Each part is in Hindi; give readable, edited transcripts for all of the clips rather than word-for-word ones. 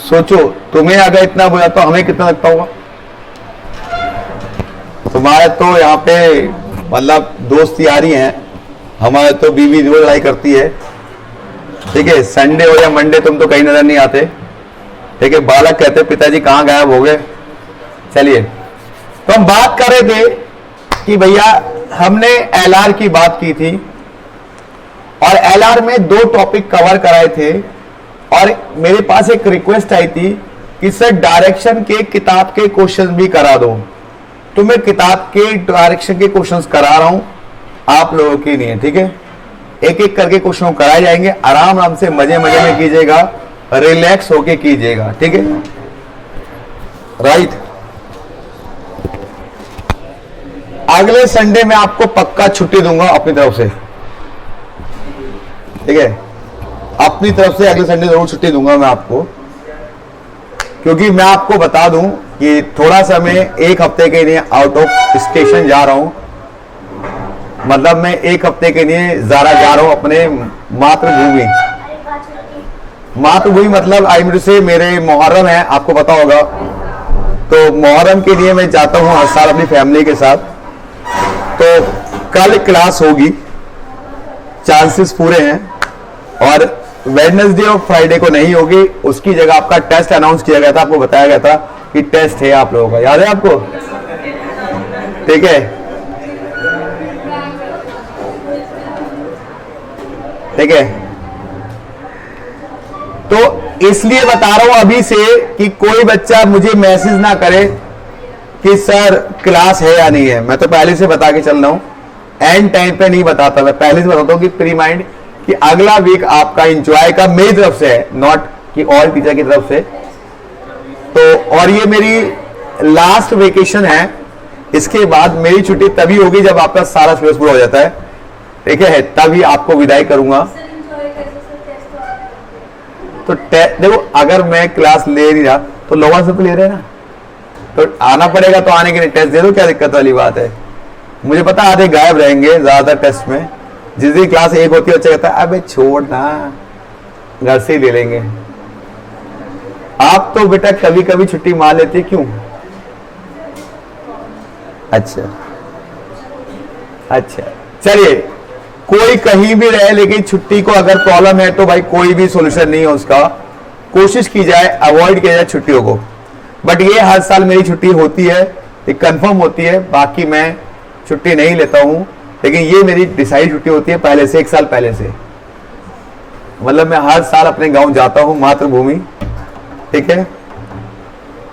सोचो तुम्हें अगर इतना बुरा तो हमें कितना लगता होगा। तुम्हारे तो यहाँ पे मतलब दोस्त यारी हैं, हमारे तो बीवी रोज लड़ाई करती है। ठीक है, संडे हो या मंडे तुम तो कहीं नजर नहीं आते। ठीक है, बालक कहते पिताजी कहाँ गायब हो गए। चलिए, तो हम बात कर रहे थे कि भैया हमने एलआर की बात की थी और एलआर में 2 टॉपिक कवर कराए थे और मेरे पास एक रिक्वेस्ट आई थी कि सर डायरेक्शन के किताब के क्वेश्चन भी करा दो। तो मैं किताब के डायरेक्शन के क्वेश्चंस करा रहा हूं आप लोगों के लिए। ठीक है, एक एक करके क्वेश्चन कराए जाएंगे, आराम आराम से मजे मजे में कीजिएगा, रिलैक्स होके कीजिएगा। ठीक है, राइट। अगले संडे में आपको पक्का छुट्टी दूंगा अपनी तरफ से। ठीक है, अपनी तरफ से अगले संडे जरूर छुट्टी दूंगा मैं आपको, क्योंकि मैं आपको बता दूं कि थोड़ा सा मैं 1 हफ्ते के लिए आउट ऑफ स्टेशन जा रहा हूं। मतलब मैं 1 हफ्ते के लिए ज़ारा जा रहा हूं अपने मातृभूमि। मातृभूमि मतलब आई से मेरे मुहर्रम है, आपको पता होगा। तो मुहर्रम के लिए मैं जाता हूं हर साल अपनी फैमिली के साथ। तो कल क्लास होगी, चांसेस पूरे हैं, और वेडनेसडे और फ्राइडे को नहीं होगी। उसकी जगह आपका टेस्ट अनाउंस किया गया था, आपको बताया गया था कि टेस्ट है आप लोगों का, याद है आपको? ठीक है, ठीक है। तो इसलिए बता रहा हूं अभी से कि कोई बच्चा मुझे मैसेज ना करे कि सर क्लास है या नहीं है। मैं तो पहले से बता के चल रहा हूं, एंड टाइम पे नहीं बताता, मैं पहले से बताता हूं कि प्री माइंड कि अगला वीक आपका एंजॉय का मेरी तरफ से है, नॉट कि ऑल टीचर की तरफ से। तो और ये मेरी लास्ट वेकेशन है, इसके बाद मेरी छुट्टी तभी होगी जब आपका सारा सिलेबस पूरा हो जाता है। ठीक है, तभी आपको विदाई करूंगा। तो देखो, अगर मैं क्लास ले नहीं रहा तो लोगों से तो ले रहे ना, तो आना पड़ेगा। तो आने के लिए टेस्ट दे दो, क्या दिक्कत वाली बात है? मुझे पता आधे गायब रहेंगे ज्यादातर टेस्ट में। जिस दिन क्लास 1 होती है बच्चा कहता है अबे छोड़ ना, घर से ही ले लेंगे। आप तो बेटा कभी कभी छुट्टी मार लेते, क्यों? अच्छा अच्छा, चलिए, कोई कहीं भी रहे लेकिन छुट्टी को अगर प्रॉब्लम है तो भाई कोई भी सॉल्यूशन नहीं है उसका। कोशिश की जाए, अवॉइड किया जाए छुट्टियों को। बट ये हर साल मेरी छुट्टी होती है, ये कंफर्म होती है। बाकी मैं छुट्टी नहीं लेता हूं, लेकिन ये मेरी डिसाइड छुट्टी होती है पहले से, 1 साल पहले से। मतलब मैं हर साल अपने गांव जाता हूं, मातृभूमि। ठीक है,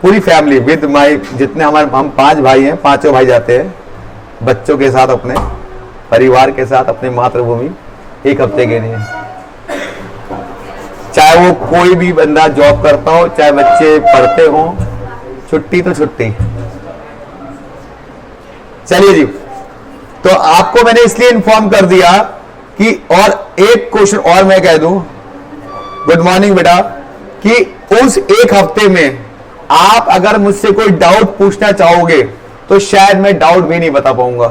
पूरी फैमिली विद माई, जितने हम 5 भाई हैं, 5 भाई जाते हैं बच्चों के साथ, अपने परिवार के साथ अपने मातृभूमि 1 हफ्ते के लिए। चाहे वो कोई भी बंदा जॉब करता हो, चाहे बच्चे पढ़ते हो, छुट्टी तो छुट्टी। चलिए जी, तो आपको मैंने इसलिए इन्फॉर्म कर दिया कि, और एक क्वेश्चन और मैं कह दूं, गुड मॉर्निंग बेटा, कि उस 1 हफ्ते में आप अगर मुझसे कोई डाउट पूछना चाहोगे तो शायद मैं डाउट भी नहीं बता पाऊंगा,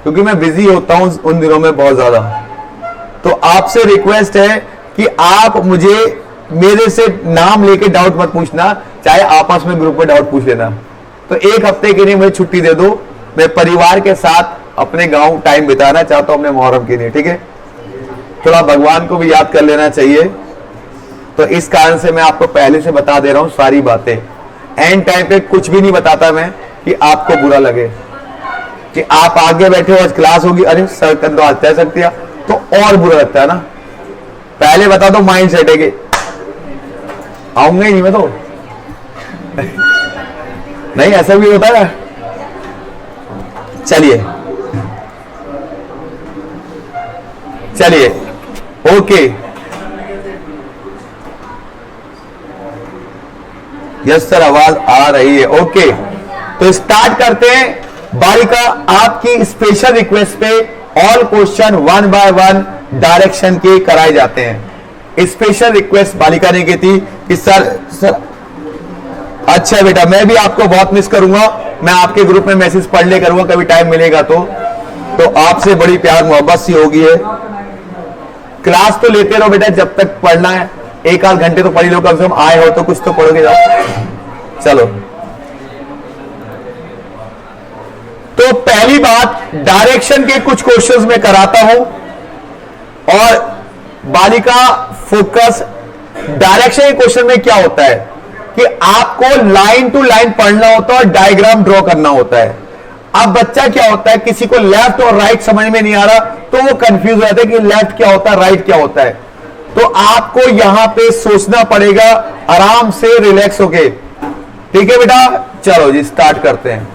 क्योंकि मैं बिजी होता हूं उन दिनों में बहुत ज्यादा। तो आपसे रिक्वेस्ट है कि आप मुझे मेरे से नाम लेके डाउट मत पूछना, चाहे आपस में ग्रुप में डाउट पूछ लेना। तो 1 हफ्ते के लिए मुझे छुट्टी दे दो, मैं परिवार के साथ अपने गांव टाइम बिताना चाहता हूं अपने मुहर्रम के लिए। ठीक है, थोड़ा भगवान को भी याद कर लेना चाहिए। तो इस कारण से मैं आपको पहले से बता दे रहा हूं सारी बातें। एंड टाइम पे कुछ भी नहीं बताता मैं कि आपको बुरा लगे कि आप आगे बैठे हो, आज क्लास होगी, अरे सर कर दो, आज तय सकती है, तो और बुरा लगता है ना। पहले बता दो, माइंड सेट है कि आऊंगा ही नहीं मैं तो। नहीं, ऐसा भी होता है। चलिए चलिए, ओके, यस सर, आवाज आ रही है। ओके, तो स्टार्ट करते हैं। बालिका, आपकी स्पेशल रिक्वेस्ट पे ऑल क्वेश्चन 1 बाय 1 डायरेक्शन के कराए जाते हैं। स्पेशल रिक्वेस्ट बालिका ने की थी कि सर अच्छा बेटा, मैं भी आपको बहुत मिस करूंगा। मैं आपके ग्रुप में मैसेज पढ़ ले करूंगा, कभी टाइम मिलेगा तो आपसे बड़ी प्यार मोहब्बत सी होगी है। क्लास तो लेते रहो बेटा जब तक पढ़ना है, एक आध घंटे तो पढ़ी लो, कम से कम आए हो तो कुछ तो पढ़ोगे जाओ। चलो, तो पहली बात, डायरेक्शन के कुछ क्वेश्चंस में कराता हूं और बालिका फोकस। डायरेक्शन के क्वेश्चन में क्या होता है कि आपको लाइन टू लाइन पढ़ना होता है और डायग्राम ड्रॉ करना होता है। अब बच्चा क्या होता है, किसी को लेफ्ट और राइट समझ में नहीं आ रहा तो वो कंफ्यूज हो जाता है कि लेफ्ट क्या होता है, राइट क्या होता है। तो आपको यहां पे सोचना पड़ेगा आराम से, रिलैक्स होके। ठीक है बेटा, चलो जी स्टार्ट करते हैं।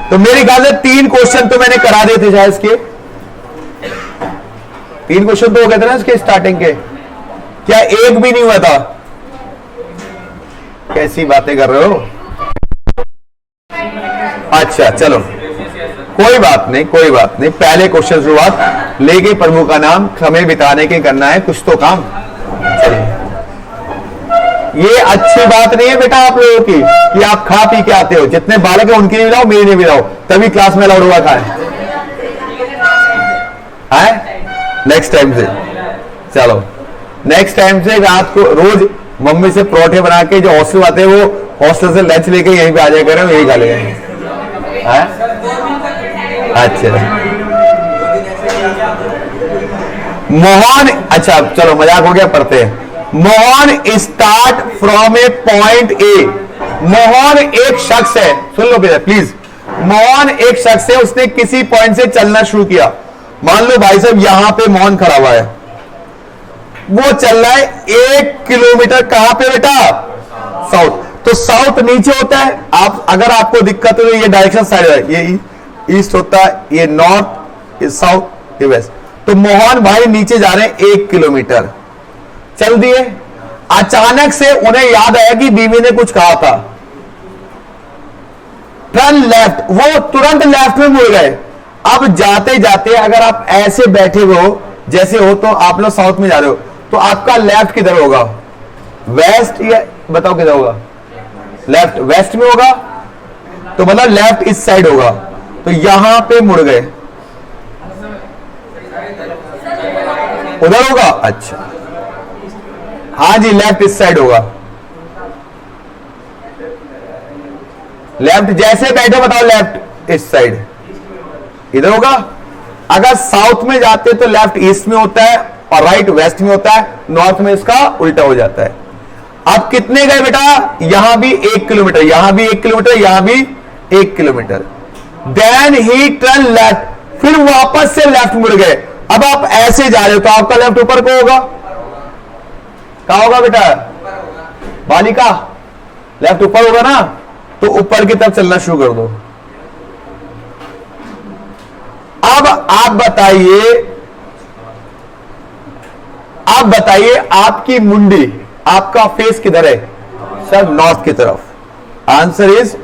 तो मेरे ख्याल से 3 क्वेश्चन तो मैंने करा दिए थे शायद इसके, 3 क्वेश्चन तो हो गए थे ना इसके स्टार्टिंग के, क्या एक भी नहीं हुआ था? कैसी बातें कर रहे हो? अच्छा चलो, कोई बात नहीं, कोई बात नहीं। पहले क्वेश्चन शुरुआत, लेके प्रभु का नाम, समय बिताने के करना है कुछ तो काम। चलिए, ये अच्छी बात नहीं है बेटा आप लोगों की कि आप खा पी के आते हो। जितने बालक है उनके लिए मिलाओ, मेरे लिए मिलाओ, तभी क्लास में अलाउड हुआ खाए। नेक्स्ट टाइम से, चलो नेक्स्ट टाइम से रात को रोज मम्मी से परोठे बना के, जो हॉस्टल आते हैं वो हॉस्टल से लंच लेके यहीं पे आ जाए करें, यही खा लेंगे। अच्छा मोहन, अच्छा चलो मजाक हो गया, पढ़ते हैं। Mohan start from a point ए। मोहन एक शख्स है, सुन लो बेटा प्लीज। मोहन एक शख्स है, उसने किसी पॉइंट से चलना शुरू किया। मान लो भाई साहब यहां पे मोहन खड़ा हुआ है, वो चल रहा है 1 किलोमीटर। कहां पे बेटा? साउथ। तो साउथ नीचे होता है। आप अगर आपको दिक्कत हो तो ये डायरेक्शन साइड है, ये ईस्ट होता है, ये नॉर्थ, ये साउथ, ये वेस्ट। तो मोहन भाई नीचे जा रहे हैं 1 किलोमीटर चल दिए। अचानक से उन्हें याद आया कि बीवी ने कुछ कहा था, टर्न लेफ्ट। वो तुरंत लेफ्ट में मुड़ गए। अब जाते जाते अगर आप ऐसे बैठे हुए हो जैसे हो, तो आप लोग साउथ में जा रहे हो, तो आपका लेफ्ट किधर होगा? वेस्ट, या बताओ किधर होगा? लेफ्ट वेस्ट में होगा, तो मतलब लेफ्ट इस साइड होगा। तो यहां पे मुड़ गए, उधर होगा। अच्छा हाँ जी, लेफ्ट इस साइड होगा। लेफ्ट जैसे बैठे बताओ, लेफ्ट इस साइड इधर होगा। अगर साउथ में जाते तो लेफ्ट ईस्ट में होता है और राइट वेस्ट में होता है, नॉर्थ में इसका उल्टा हो जाता है। अब कितने गए बेटा? यहां भी 1 किलोमीटर, यहां भी 1 किलोमीटर, यहां भी 1 kilometre. Then he turn left, फिर वापस से लेफ्ट मुड़ गए। अब आप ऐसे जा रहे हो तो आपका लेफ्ट ऊपर को होगा। क्या होगा बेटा? बालिका लेफ्ट ऊपर होगा ना, तो ऊपर की तरफ चलना शुरू कर दो। अब आप बताइए आपकी मुंडी, आपका फेस किधर है? सर नॉर्थ की तरफ। Answer is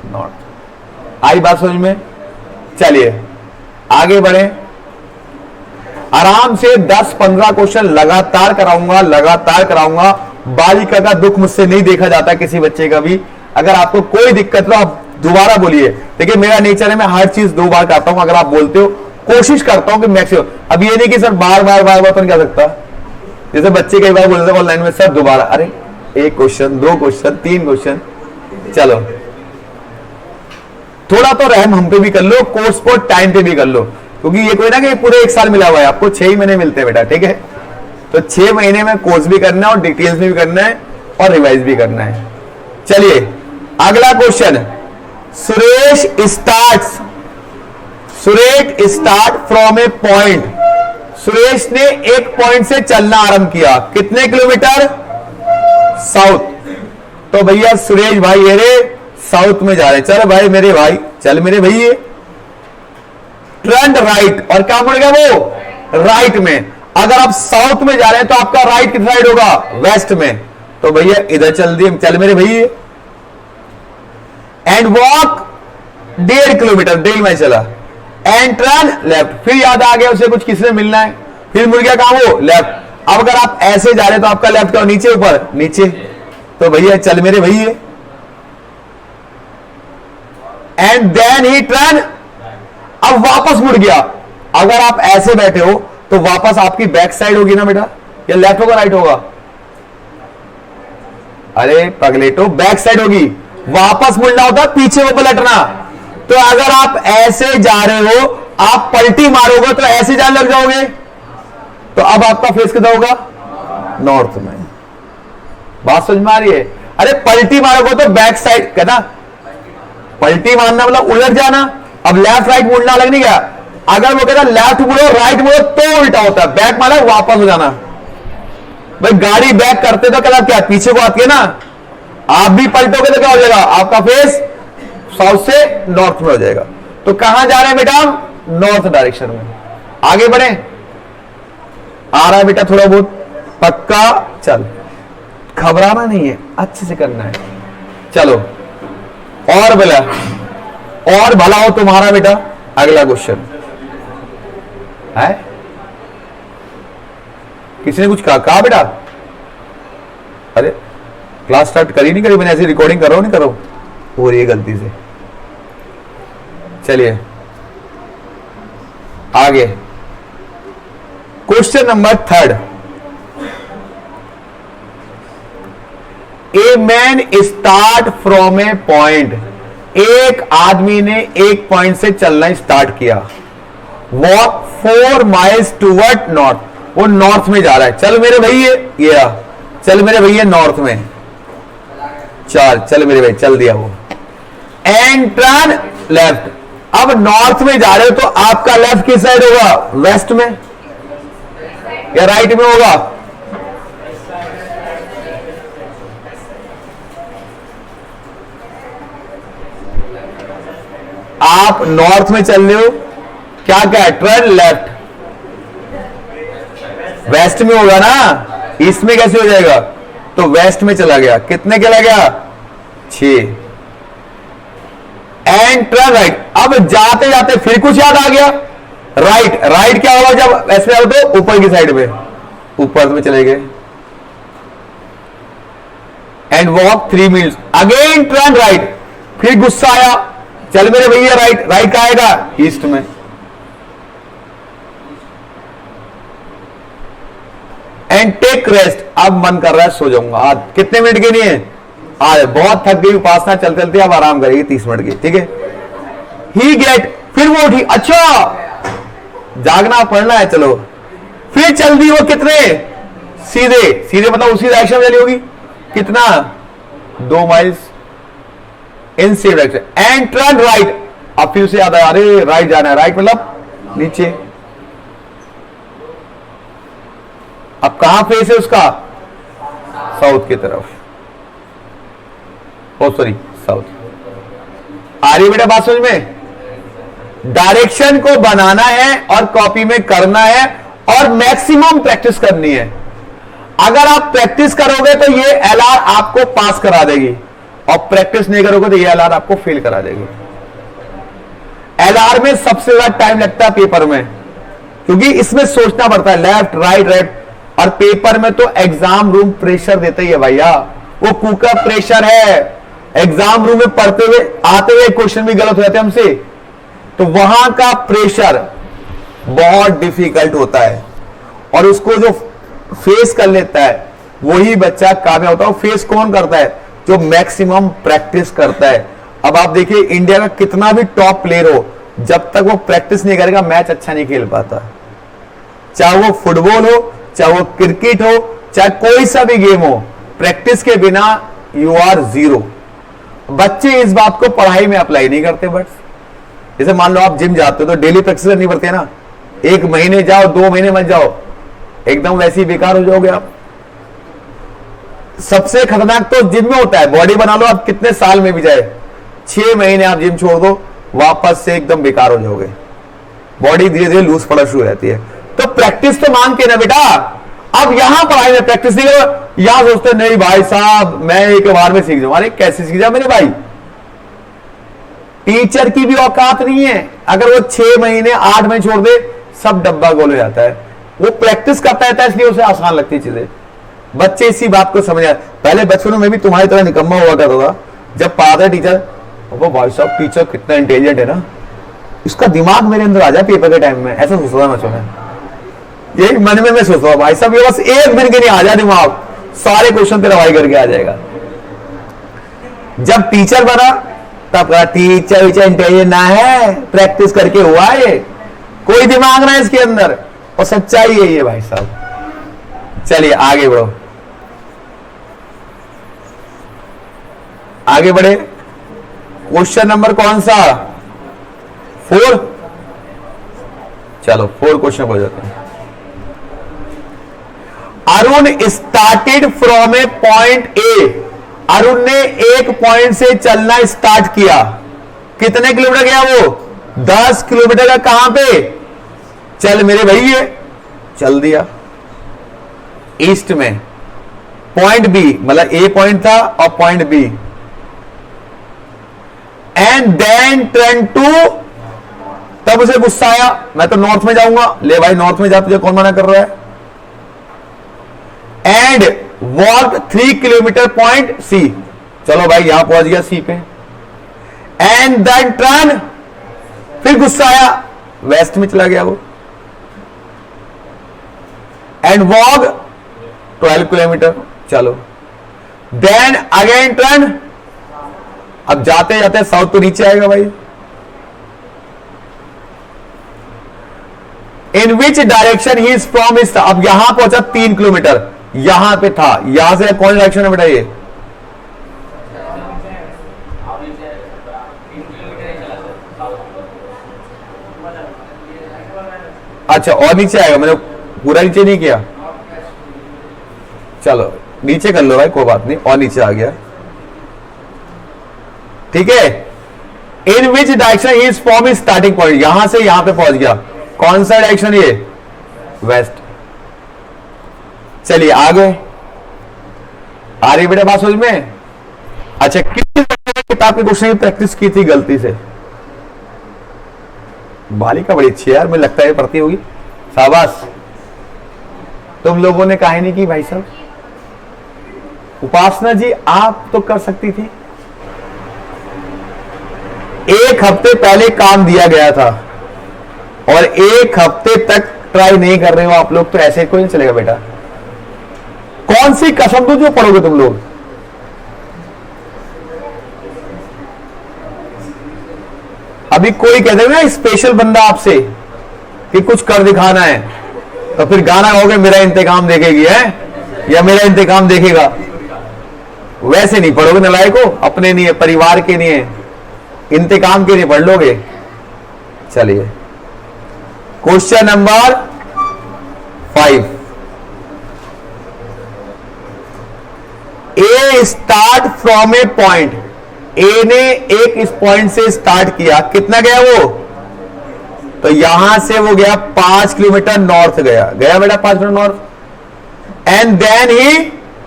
north. आई बात समझ में? चलिए आगे बढ़े। आराम से 10-15 क्वेश्चन लगातार कराऊंगा। बालिका का दुख मुझसे नहीं देखा जाता किसी बच्चे का भी। अगर आपको कोई दिक्कत हो आप दोबारा बोलिए। देखिए मेरा नेचर है, मैं हर चीज 2 बार करता हूं। अगर आप बोलते हो कोशिश करता हूं कि मैक्सिमम। अब ये नहीं कि सर बार बार तो नहीं कह सकता। जैसे बच्चे कई बार बोलते हैं ऑनलाइन में, सर दोबारा, अरे 1 क्वेश्चन, 2 क्वेश्चन, 3 क्वेश्चन। चलो थोड़ा तो रहम हम पे भी कर लो, कोर्स को टाइम पे भी कर लो, क्योंकि ये कोई ना कि पूरे 1 साल मिला हुआ है आपको, 6 ही महीने मिलते हैं बेटा। ठीक है, तो 6 महीने में कोर्स भी करना है और डिटेल्स में भी करना है और रिवाइज भी करना है। चलिए अगला question. Suresh start from a point. Suresh ने एक पॉइंट से चलना आरंभ किया। कितने किलोमीटर? साउथ। तो भैया सुरेश भाई ये रे साउथ में जा रहे। चल भाई मेरे भाई, चल मेरे भैया। टर्न राइट, और क्या मुड़ गया वो? राइट में। अगर आप साउथ में जा रहे हैं तो आपका राइट किस साइड होगा? वेस्ट में। तो भैया इधर चल दिए, चल मेरे भैया। एंड वॉक 1.5 किलोमीटर, 1.5 माइल चला। एंड टर्न लेफ्ट, फिर याद आ गया उसे कुछ किसने मिलना है, फिर मुड़ गया कहां? वो लेफ्ट। अब अगर आप ऐसे जा रहे हैं तो आपका लेफ्ट का नीचे ऊपर? नीचे। तो भैया चल मेरे भैया। एंड देन ही टर्न, अब वापस मुड़ गया। अगर आप ऐसे बैठे हो तो वापस आपकी बैक साइड होगी ना बेटा, ये लेफ्ट होगा राइट होगा? अरे पगलेटो, बैक साइड होगी, वापस मुड़ना होता है, पीछे को पलटना। तो अगर आप ऐसे जा रहे हो, आप पलटी मारोगे तो ऐसे जाने लग जाओगे, तो अब आपका फेस किधर होगा? नॉर्थ में। बात समझ में आ रही है? अरे पलटी मारोगे तो बैक साइड, कहना पलटी मारना मतलब उलट जाना। अब लेफ्ट राइट मुड़ना अलग नहीं गया। अगर वो कहता लेफ्ट मुड़ो राइट मुड़ो तो उल्टा होता है, बैक मारा वापस हो जाना। भाई गाड़ी बैक करते तो कहता क्या पीछे को आती है ना, आप भी पलटोगे तो क्या हो जाएगा? आपका फेस साउथ से नॉर्थ में हो जाएगा। तो कहां जा रहे हैं बेटा? नॉर्थ डायरेक्शन में। आगे बढ़े, आ रहा है बेटा थोड़ा बहुत? पक्का? चल, घबराना नहीं है, अच्छे से करना है। चलो और भला, और भला हो तुम्हारा बेटा। अगला क्वेश्चन है, किसी ने कुछ कहा बेटा? अरे क्लास स्टार्ट करी नहीं करी मैंने, ऐसी रिकॉर्डिंग करो नहीं करो, हो रही है गलती से। चलिए आगे, question number 3। A man start from a point, एक आदमी ने एक पॉइंट से चलना स्टार्ट किया। वॉक 4 माइल्स टूवर्ड नॉर्थ, वो नॉर्थ में जा रहा है। चल मेरे भैया, ये चल मेरे भैया नॉर्थ में, चल मेरे भाई, चल दिया वो। एंड टर्न लेफ्ट, अब नॉर्थ में जा रहे हो तो आपका लेफ्ट किस साइड होगा? वेस्ट में या राइट में होगा? आप नॉर्थ में चल रहे हो, क्या क्या है? टर्न लेफ्ट, वेस्ट में होगा ना, ईस्ट में कैसे हो जाएगा? तो वेस्ट में चला गया। कितने के लग गया? 6। एंड टर्न राइट, अब जाते जाते फिर कुछ याद आ गया, राइट। राइट क्या होगा जब ऐसे आओ तो? ऊपर की साइड में, ऊपर में चले गए। And walk 3 meals, again turn right, फिर गुस्सा आया, चल मेरे भैया राइट। राइट का आएगा? ईस्ट में। एंड टेक रेस्ट, अब मन कर रहा है सो जाऊंगा। आज कितने मिनट के लिए? आज बहुत थक गई उपासना, चलते चलते अब आराम करेगी 30 मिनट की, ठीक है। ही गेट, फिर वो उठी, अच्छा जागना पड़ना है, चलो फिर चल दी वो। कितने? सीधे सीधे मतलब उसी डायरेक्शन में चली होगी। कितना? 2 miles in same direction. And turn right, अब फिर उसे याद आया, अरे राइट जाना है। राइट मतलब नीचे। अब कहां फेस है उसका? साउथ की तरफ, ओ सॉरी साउथ। आ रही बेटा बात समझ में? डायरेक्शन को बनाना है और कॉपी में करना है और मैक्सिमम प्रैक्टिस करनी है। अगर आप प्रैक्टिस करोगे तो ये एलआर आपको पास करा देगी, और प्रैक्टिस नहीं करोगे तो ये एलआर आपको फेल करा देगी। एलआर में सबसे ज्यादा टाइम लगता है पेपर में, क्योंकि इसमें सोचना पड़ता है लेफ्ट राइट राइट। और पेपर में तो एग्जाम रूम प्रेशर देता ही है भैया, वो कुकर प्रेशर है। एग्जाम रूम में पढ़ते हुए आते हुए क्वेश्चन भी गलत हो जाते हैं हमसे, तो वहां का प्रेशर बहुत डिफिकल्ट होता है। और उसको जो फेस कर लेता है वही बच्चा कामयाब होता है। फेस कौन करता है? जो मैक्सिमम प्रैक्टिस करता है। अब आप देखिए इंडिया का कितना भी टॉप प्लेयर हो, जब तक वो प्रैक्टिस नहीं करेगा मैच अच्छा नहीं खेल पाता। चाहे वो फुटबॉल हो, चाहे वो क्रिकेट हो, चाहे कोई सा भी गेम हो, प्रैक्टिस के बिना यू आर जीरो। बच्चे इस बात को पढ़ाई में अप्लाई नहीं करते। बट जैसे मान लो आप जिम जाते हो तो डेली प्रैक्टिस करनी पड़ती है ना। 1 महीने जाओ 2 महीने मत जाओ, एकदम वैसे ही बेकार हो जाओगे आप। सबसे खतरनाक तो जिम में होता है। बॉडी बना लो आप कितने साल में भी जाए, 6 महीने आप जिम छोड़ दो वापस से एकदम बेकार हो जाओगे। बॉडी धीरे धीरे लूज पड़ा शुरू रहती है। तो प्रैक्टिस तो मांग के ना बेटा। अब यहां पढ़ाई में प्रैक्टिस नहीं करो, यहां सोचते नहीं भाई साहब मैं एक बार में सीख जाऊं। अरे कैसे सीख जाए मेरे भाई? टीचर की भी औकात नहीं है। अगर वो 6 महीने 8 महीने छोड़ दे सब डब्बा गोल हो जाता है। वो प्रैक्टिस करता रहता है इसलिए उसे आसान लगती है चीजें। बच्चे इसी बात को समझ आए। पहले बचपन में भी तुम्हारी तरह निकम्मा हुआ करता था। जब पढ़ाता टीचर, वो भाई साहब टीचर कितना इंटेलिजेंट है ना, इसका दिमाग मेरे अंदर आ जाए पेपर के टाइम में, ऐसा सोचता मैं। यही मन में मैं सोचता हूं भाई साहब, ये बस एक दिन के लिए आ जाए दिमाग, सारे क्वेश्चन तेरा भाई करके आ जाएगा। जब टीचर बना तब कहा टीचर इंटेलिजेंट ना है, प्रैक्टिस करके हुआ ये, कोई दिमाग ना है इसके अंदर, और सच्चाई है ये भाई साहब। चलिए आगे बढ़ो, आगे बढ़े। क्वेश्चन नंबर कौन सा? 4। चलो 4 क्वेश्चन हो जाते हैं। Arun started from a point ए, अरुण ने एक पॉइंट से चलना स्टार्ट किया, कितने किलोमीटर गया वो? 10 किलोमीटर का। कहां पे? चल मेरे भैया, चल दिया ईस्ट में, पॉइंट बी, मतलब ए पॉइंट था और point B, and then turn to, तब उसे गुस्सा आया, मैं तो नॉर्थ में जाऊंगा। ले भाई नॉर्थ में जा, तुझे कौन मना कर रहा है? And walk 3 kilometre point C, चलो भाई यहां पहुंच गया सी पे, एंड देन टर्न, फिर गुस्सा आया, वेस्ट में चला गया वो, एंड वॉक 12 किलोमीटर, चलो, देन अगेन टर्न, अब जाते जाते साउथ तो नीचे आएगा भाई। In which direction he is from his, अब यहां पहुंचा 3 किलोमीटर, यहां पे था, यहां से कौन डायरेक्शन है बेटा ये? अच्छा और नीचे आएगा, मैंने पूरा नीचे नहीं किया, चलो नीचे कर लो भाई, कोई बात नहीं, और नीचे आ गया, ठीक है। In which direction he is from his starting point, यहां से यहां पे पहुंच गया, कौन सा डायरेक्शन ये? वेस्ट। चलिए आगे, आ रही बेटा बात समझ में? अच्छा किस किताब के क्वेश्चन की प्रैक्टिस की थी गलती से? बालिका बड़ी अच्छी है यार, मुझे लगता है पढ़ती होगी, शाबाश। तुम लोगों ने काहे नहीं की भाई साहब? उपासना जी आप तो कर सकती थी, एक हफ्ते पहले काम दिया गया था और एक हफ्ते तक ट्राई नहीं कर रहे हो आप लोग, तो ऐसे कोई नहीं चलेगा बेटा। कौन सी कसम दो जो पढ़ोगे तुम लोग? अभी कोई कहते ना स्पेशल बंदा आपसे कि कुछ कर दिखाना है, तो फिर गाना गाओगे मेरा इंतकाम देखेगी है या मेरा इंतकाम देखेगा, वैसे नहीं पढ़ोगे नलायको, अपने नहीं है, परिवार के नहीं है, इंतकाम के लिए पढ़ लोगे। चलिए question number 5, A start from a point, A ने एक इस पॉइंट से स्टार्ट किया, कितना गया वो? तो यहां से वो गया 5 किलोमीटर नॉर्थ गया, गया बेटा 5 kilometre north, and then he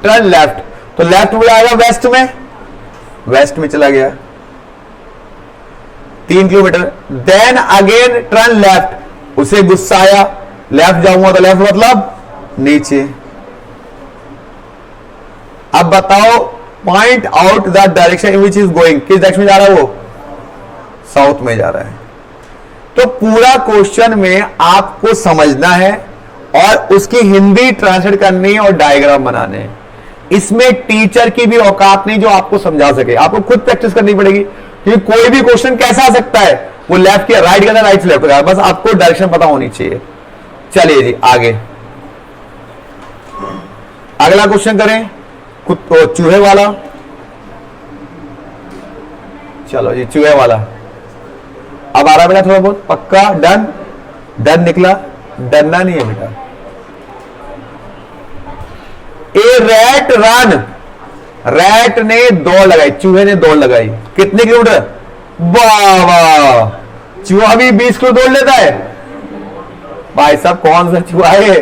turn left, तो लेफ्ट में आएगा वेस्ट में, वेस्ट में चला गया 3 kilometre, then again turn left, उसे गुस्सा आया, लेफ्ट जाऊंगा तो लेफ्ट मतलब नीचे। अब बताओ point out the direction in which is going, किस डायरेक्शन में जा रहा है वो? साउथ में जा रहा है। तो पूरा क्वेश्चन में आपको समझना है और उसकी हिंदी ट्रांसलेट करनी है और डायग्राम बनाने हैं। इसमें टीचर की भी औकात नहीं जो आपको समझा सके, आपको खुद प्रैक्टिस करनी पड़ेगी, क्योंकि कोई भी क्वेश्चन कैसा आ सकता है, वो लेफ्ट या राइट का राइट से लेफ्ट का, बस आपको डायरेक्शन पता होनी चाहिए। चलिए जी आगे, अगला क्वेश्चन करें, तो चूहे वाला, चलो जी चूहे वाला अब आ रहा बेटा, थोड़ा बहुत पक्का डन, डन निकला, डरना नहीं है बेटा। ए रैट रन, रैट ने दौड़ लगाई, चूहे ने दौड़ लगाई, कितने किलोमीटर? वाह, चूहा भी 20 किलो दौड़ लेता है भाई साहब, कौन सा चूहा है?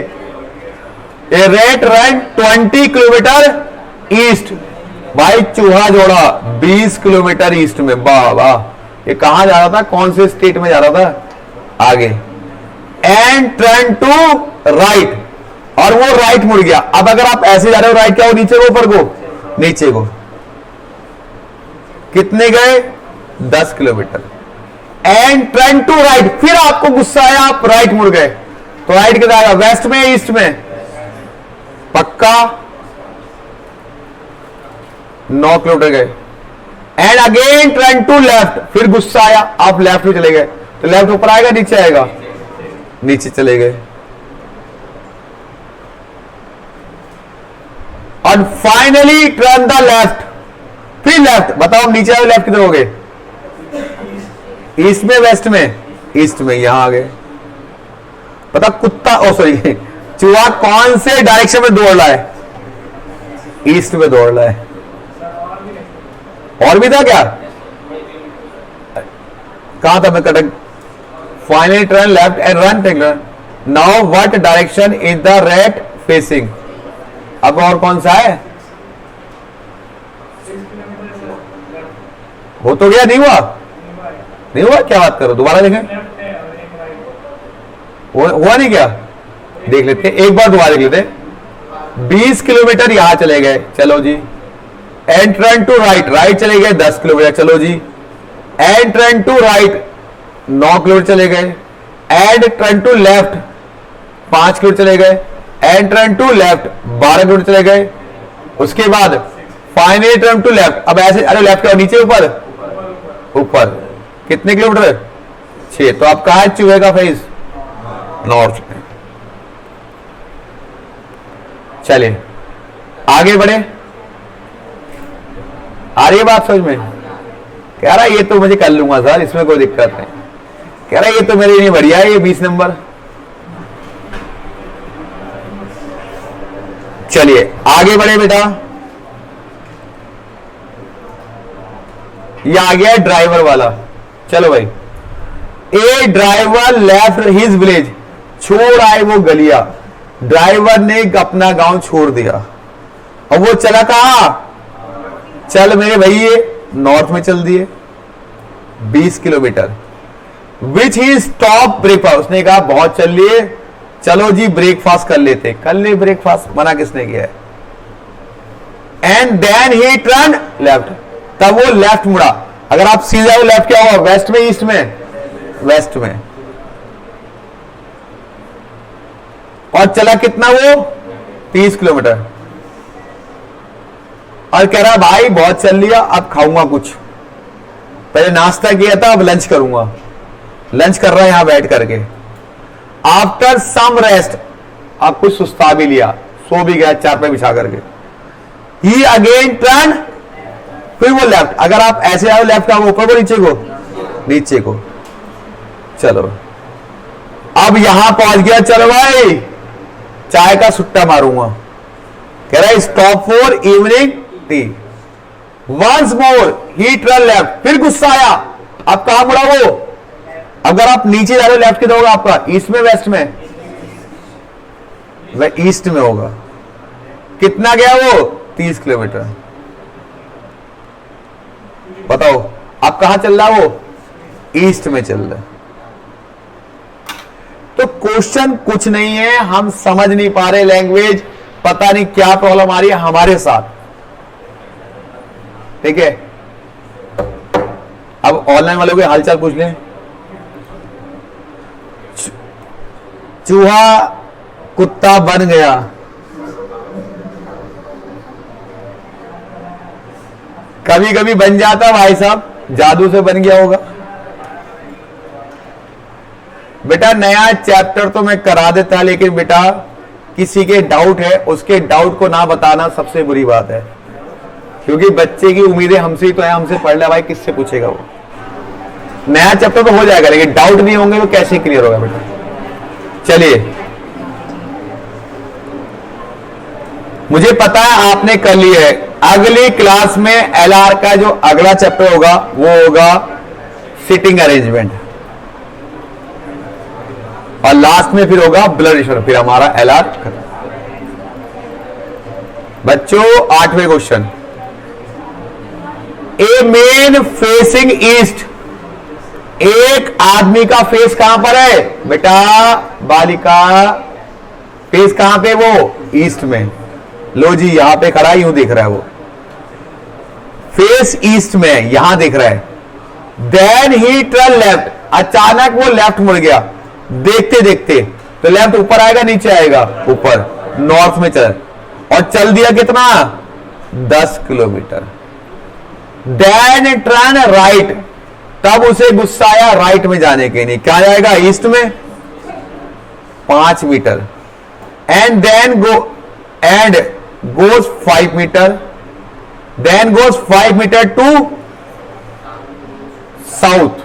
ए रैट रन 20 किलोमीटर ईस्ट, भाई चूहा जोड़ा 20 किलोमीटर ईस्ट में, वाह वाह। ये कहां जा रहा था, कौन से स्टेट में जा रहा था? आगे, एंड टर्न टू राइट, और वो राइट मुड़ गया। अब अगर आप ऐसे जा रहे हो राइट, क्या हो? नीचे को ऊपर को? नीचे को। कितने गए? 10 kilometre, and turn to right, फिर आपको गुस्सा आया, आप राइट मुड़ गए, तो राइट किधर आएगा, वेस्ट में ईस्ट में, पक्का 9 किलोमीटर गए। And again turn to left, फिर गुस्सा आया, आप लेफ्ट में चले गए, तो लेफ्ट ऊपर आएगा नीचे आएगा, नीचे चले गए। और फाइनली टर्न द लेफ्ट, फिर लेफ्ट, बताओ नीचे आए लेफ्ट किधर हो गए, ईस्ट में वेस्ट में, ईस्ट में, यहां आ गए। पता कुत्ता, ओ सॉरी चूहा कौन से डायरेक्शन में दौड़ रहा है, ईस्ट में दौड़ रहा है। और भी था क्या, कहां था मैं Cuttack, finally turn left and run टेंगर, now what direction is the rate facing. अब और कौन सा है, हो तो गया, नहीं हुआ, नहीं हुआ, क्या बात करो, दोबारा देखें, हुआ नहीं क्या, देख लेते एक बार, दोबारा देख लेते। 20 किलोमीटर यहां चले गए, चलो जी। And turn to right, right चले गए 10 किलोमीटर, चलो जी। And turn to right 9 kilometre चले गए। And turn to left 5 kilometre चले गए। And turn to left 12 kilometre चले गए। उसके बाद फाइनली टर्न टू लेफ्ट, अब ऐसे, अरे लेफ्ट क्या, नीचे ऊपर, ऊपर कितने किलोमीटर, 6। तो अब कहा चूहे का फेस, नॉर्थ में। चलिए आगे बढ़े, आ रही है बात समझ में, कह रहा ये तो मुझे कर लूंगा सर, इसमें कोई दिक्कत नहीं, कह रहा ये तो मेरे लिए बढ़िया है, ये 20 नंबर। चलिए आगे बढ़े बेटा, ये आ गया ड्राइवर वाला। चलो भाई, ए ड्राइवर लेफ्ट हिज विलेज, छोड़ आए वो गलिया, ड्राइवर ने अपना गांव छोड़ दिया और वो चला कहा, चल मेरे भैया नॉर्थ में चल दिए 20 किलोमीटर। विच ही स्टॉप ब्रेकफास्ट, उसने कहा बहुत चल लिए, चलो जी ब्रेकफास्ट कर लेते, कर ले ब्रेकफास्ट, मना किसने किया है। And then he turn left, तब वो लेफ्ट मुड़ा। अगर आप सीधा हो लेफ्ट क्या होगा, वेस्ट में ईस्ट में, वेस्ट में। और चला कितना वो, 30 किलोमीटर। और कह रहा भाई बहुत चल लिया, अब खाऊंगा कुछ, पहले नाश्ता किया था अब लंच करूंगा, लंच कर रहा है यहां बैठ करके। आफ्टर सम रेस्ट, अब कुछ सुस्ता भी लिया, सो भी गया चारपाई बिछा करके। ही अगेन टर्न, फिर वो लेफ्ट। अगर आप ऐसे आओ लेफ्ट का, ऊपर को नीचे को, नीचे को। चलो अब यहां पहुंच गया, चलो भाई चाय का सुट्टा मारूंगा। कह रहा है stop for evening tea. Once more he turn left, फिर गुस्सा आया, अब कहां मुड़ा वो। अगर आप नीचे जा रहे हो लेफ्ट किधर होगा आपका, ईस्ट में वेस्ट में, वह ईस्ट में होगा। कितना गया वो, 30 किलोमीटर। बताओ अब कहां चल रहा वो, ईस्ट में चल रहा है। तो क्वेश्चन कुछ नहीं है, हम समझ नहीं पा रहे लैंग्वेज, पता नहीं क्या प्रॉब्लम आ रही है हमारे साथ, ठीक है। अब ऑनलाइन वालों के हालचाल पूछ लें। चूहा कुत्ता बन गया, कभी कभी बन जाता भाई साहब, जादू से बन गया होगा। बेटा नया चैप्टर तो मैं करा देता, लेकिन बेटा किसी के डाउट है, उसके डाउट को ना बताना सबसे बुरी बात है, क्योंकि बच्चे की उम्मीदें हमसे ही तो है, हमसे पढ़ ले भाई, किससे पूछेगा वो। नया चैप्टर तो हो जाएगा, लेकिन डाउट नहीं होंगे तो कैसे क्लियर होगा बेटा। चलिए, मुझे पता है आपने कर लिया है, अगली क्लास में एलआर का जो अगला चैप्टर होगा वो होगा सिटिंग अरेंजमेंट, और लास्ट में फिर होगा ब्लड रिलेशन, फिर हमारा एलआर खत्म। बच्चों 8वें question, a man facing east, एक आदमी का फेस कहां पर है बेटा, बालिका फेस कहां पे, वो ईस्ट में। लो जी यहां पे खड़ा, यूं दिख रहा है वो फेस ईस्ट में, यहां दिख रहा है। देन ही टर्न लेफ्ट, अचानक वो लेफ्ट मुड़ गया, देखते देखते तो लेफ्ट ऊपर आएगा नीचे आएगा? ऊपर, नॉर्थ में चल, और चल दिया कितना? 10 किलोमीटर। देन टर्न राइट, तब उसे गुस्सा आया राइट में जाने के लिए, क्या जाएगा? ईस्ट में 5 metre, and then goes 5 metre, then goes 5 metre to south.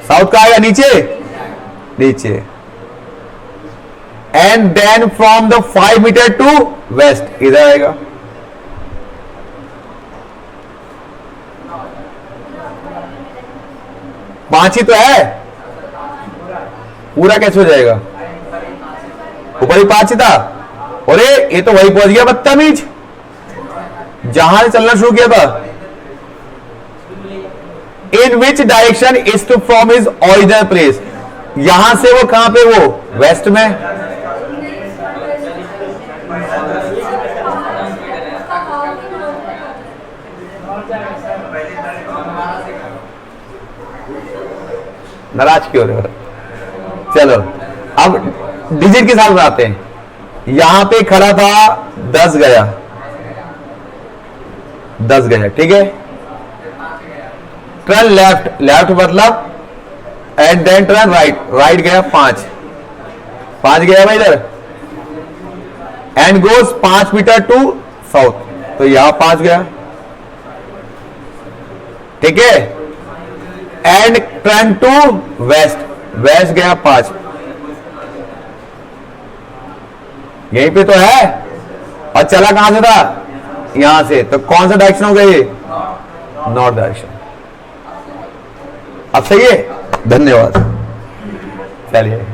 South का आएगा नीचे, नीचे, and then from the 5 metre to west, इधर आएगा। पांच ही तो है, पूरा कैसे हो जाएगा? ऊपर ही 5 ही था। अरे ये तो वही पहुंच गया बदतमीज, जहां से चलना शुरू किया था। In which direction is to from his original place, यहां से वो कहां पे? वो वेस्ट में। नाराज क्यों हो रहे हो? चलो अब डिजिट के साथ बनाते हैं। यहां पे खड़ा था 10 गया, 10 गया, ठीक है। टर्न लेफ्ट, लेफ्ट मतलब, and then turn right, right गया 5, 5 गया भाई इधर, and goes 5 metre to south, तो यहां 5 गया, ठीक है। And turn to west, west गया 5, यहीं पे तो है, और चला कहां से था? यहां से, तो कौन सा डायरेक्शन हो गया ये? North direction. अब सही है, धन्यवाद। चलिए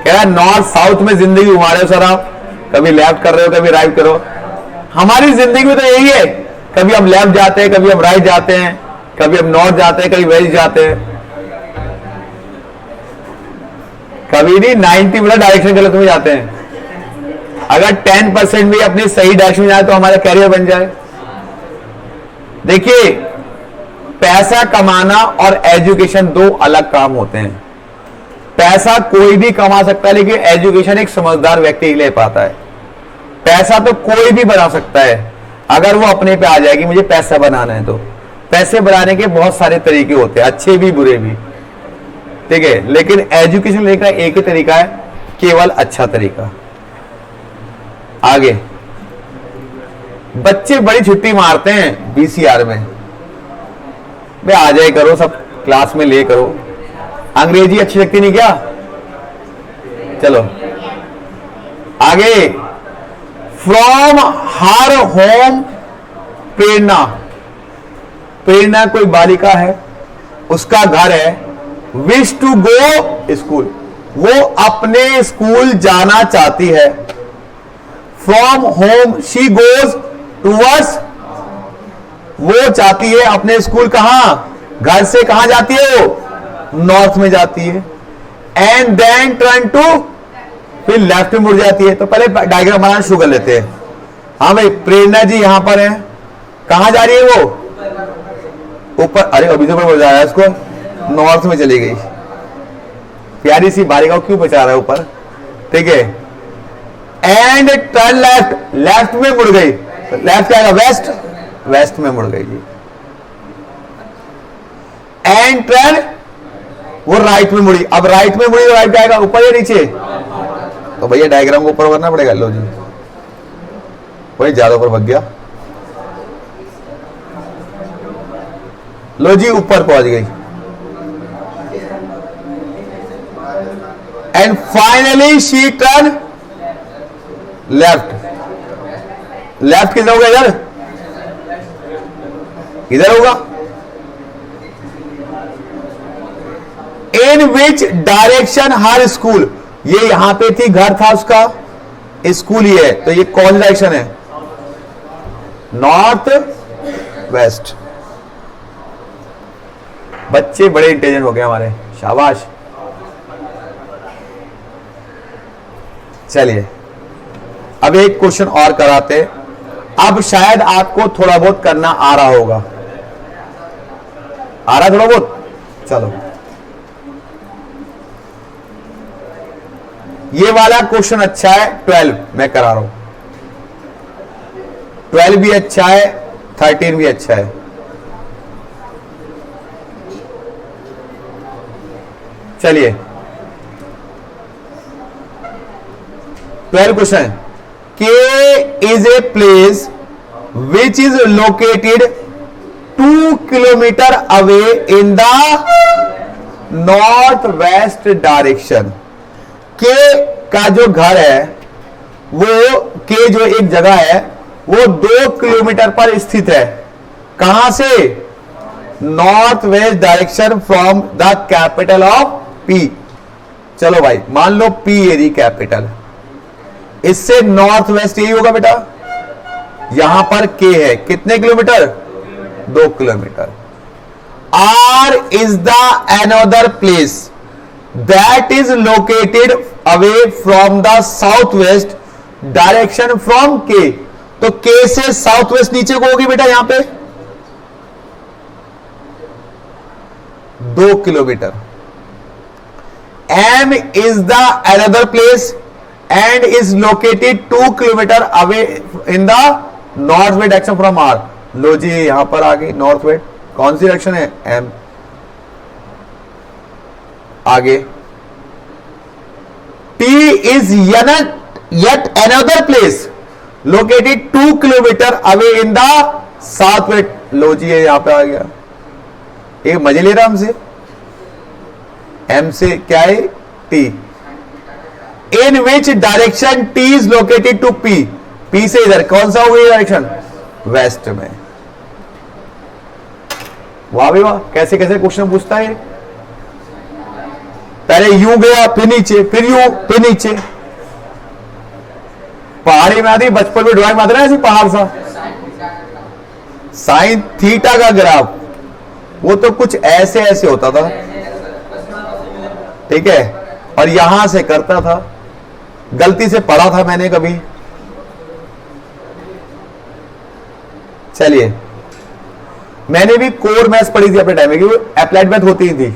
क्या नॉर्थ साउथ में जिंदगी घुमा रहे हो सर आप? कभी लेफ्ट कर रहे हो, कभी राइट करो। हमारी जिंदगी में तो यही है, कभी हम लेफ्ट जाते हैं, कभी हम राइट जाते हैं, कभी हम नॉर्थ जाते हैं, कभी वेस्ट जाते हैं। कभी नहीं 90% डायरेक्शन गलत में जाते हैं। अगर 10% भी अपनी सही डायरेक्शन में जाए तो हमारा कैरियर बन जाए। देखिए, पैसा कमाना और एजुकेशन 2 अलग काम होते हैं। पैसा कोई भी कमा सकता है, लेकिन एजुकेशन एक समझदार व्यक्ति ही ले पाता है। पैसा तो कोई भी बना सकता है, अगर वो अपने पे आ जाए कि मुझे पैसा बनाना है। तो पैसे बनाने के बहुत सारे तरीके होते हैं, अच्छे भी बुरे भी, ठीक है। लेकिन एजुकेशन लेने का एक ही तरीका है, केवल अच्छा तरीका। आगे बच्चे बड़ी छुट्टी मारते हैं बीसीआर में, बे आ जाए करो, सब क्लास में ले करो। अंग्रेजी अच्छी लगती नहीं क्या? चलो आगे। फ्रॉम हर होम, प्रेरणा, प्रेरणा कोई बालिका है, उसका घर है, विश टू गो स्कूल, वो अपने स्कूल जाना चाहती है। From home she goes towards, वो चाहती है अपने स्कूल, कहां? घर से कहां जाती है वो? नॉर्थ में जाती है। एंड देन टर्न टू, फिर लेफ्ट में मुड़ जाती है। तो पहले डायग्राम बनाना शुरू कर लेते हैं। हाँ भाई, प्रेरणा जी यहां पर है, कहां जा रही है वो? ऊपर। अरे अभी तो मैं जा रहा है, इसको नॉर्थ में चली गई। प्यारी सी बालिका क्यों बचा रहा है ऊपर, ठीक है। एंड टर्न लेफ्ट, लेफ्ट में मुड़ गई, लेफ्ट क्या आएगा? वेस्ट, वेस्ट में मुड़ गई जी। एंड टर्न, वो राइट में मुड़ी, अब राइट में मुड़ी तो राइट क्या आएगा? ऊपर या नीचे? तो भैया डायग्राम को ऊपर करना पड़ेगा। लो जी, वही ज्यादा ऊपर भग गया। लो जी, ऊपर पहुंच गई। And finally she turn left, left किधर होगा? इधर, इधर होगा। इन विच डायरेक्शन हर स्कूल, ये यहां पे थी, घर था उसका, स्कूल ही है, तो ये कौन डायरेक्शन है? North west. बच्चे बड़े इंटेलिजेंट हो गए हमारे, शाबाश। चलिए अब एक क्वेश्चन और कराते। अब शायद आपको थोड़ा बहुत करना आ रहा होगा, आ रहा थोड़ा बहुत। चलो ये वाला क्वेश्चन अच्छा है, 12 मैं करा रहा हूं। 12 भी अच्छा है, 13 भी अच्छा है। चलिए 12 question. K is a place which is located 2 kilometer away in the northwest direction। K का जो घर है वो K जो एक जगह है वो 2 किलोमीटर पर स्थित है। कहां से? North west direction from the capital of P। चलो भाई मान लो P एरी कैपिटल, इससे नॉर्थ वेस्ट यही होगा बेटा। यहां पर K है, कितने kilometre? 2 kilometre. R is the another place that is located away from the southwest direction from K। तो K से साउथ वेस्ट नीचे को होगी बेटा, यहां पे 2 kilometre. M is the another place and is located 2 kilometre away in the north west direction from R। लो जी यहां पर आ गई नॉर्थ वेस्ट, कौन सी डायरेक्शन है? M। आगे P is yet another place located 2 kilometre away in the south west। लो जी ये यहां पे आ गया, एक मजे ले रहा हमसे। M से क्या है? T। In which direction T is located to P। P से इधर कौन सा होगी डायरेक्शन? वेस्ट में। वाह भी वाह, कैसे कैसे क्वेश्चन पूछता है। पहले यूं गया, फिर नीचे, फिर यूं, फिर नीचे। पहाड़ी में आती बचपन में ड्राइंग मारते ना ऐसी पहाड़ सा, साइन थीटा का ग्राफ, वो तो कुछ ऐसे ऐसे होता था, ठीक है। और यहां से करता था, गलती से पढ़ा था मैंने कभी। चलिए मैंने भी कोर मैथ्स पढ़ी थी अपने टाइम में, क्योंकि अप्लाइड मैथ होती थी।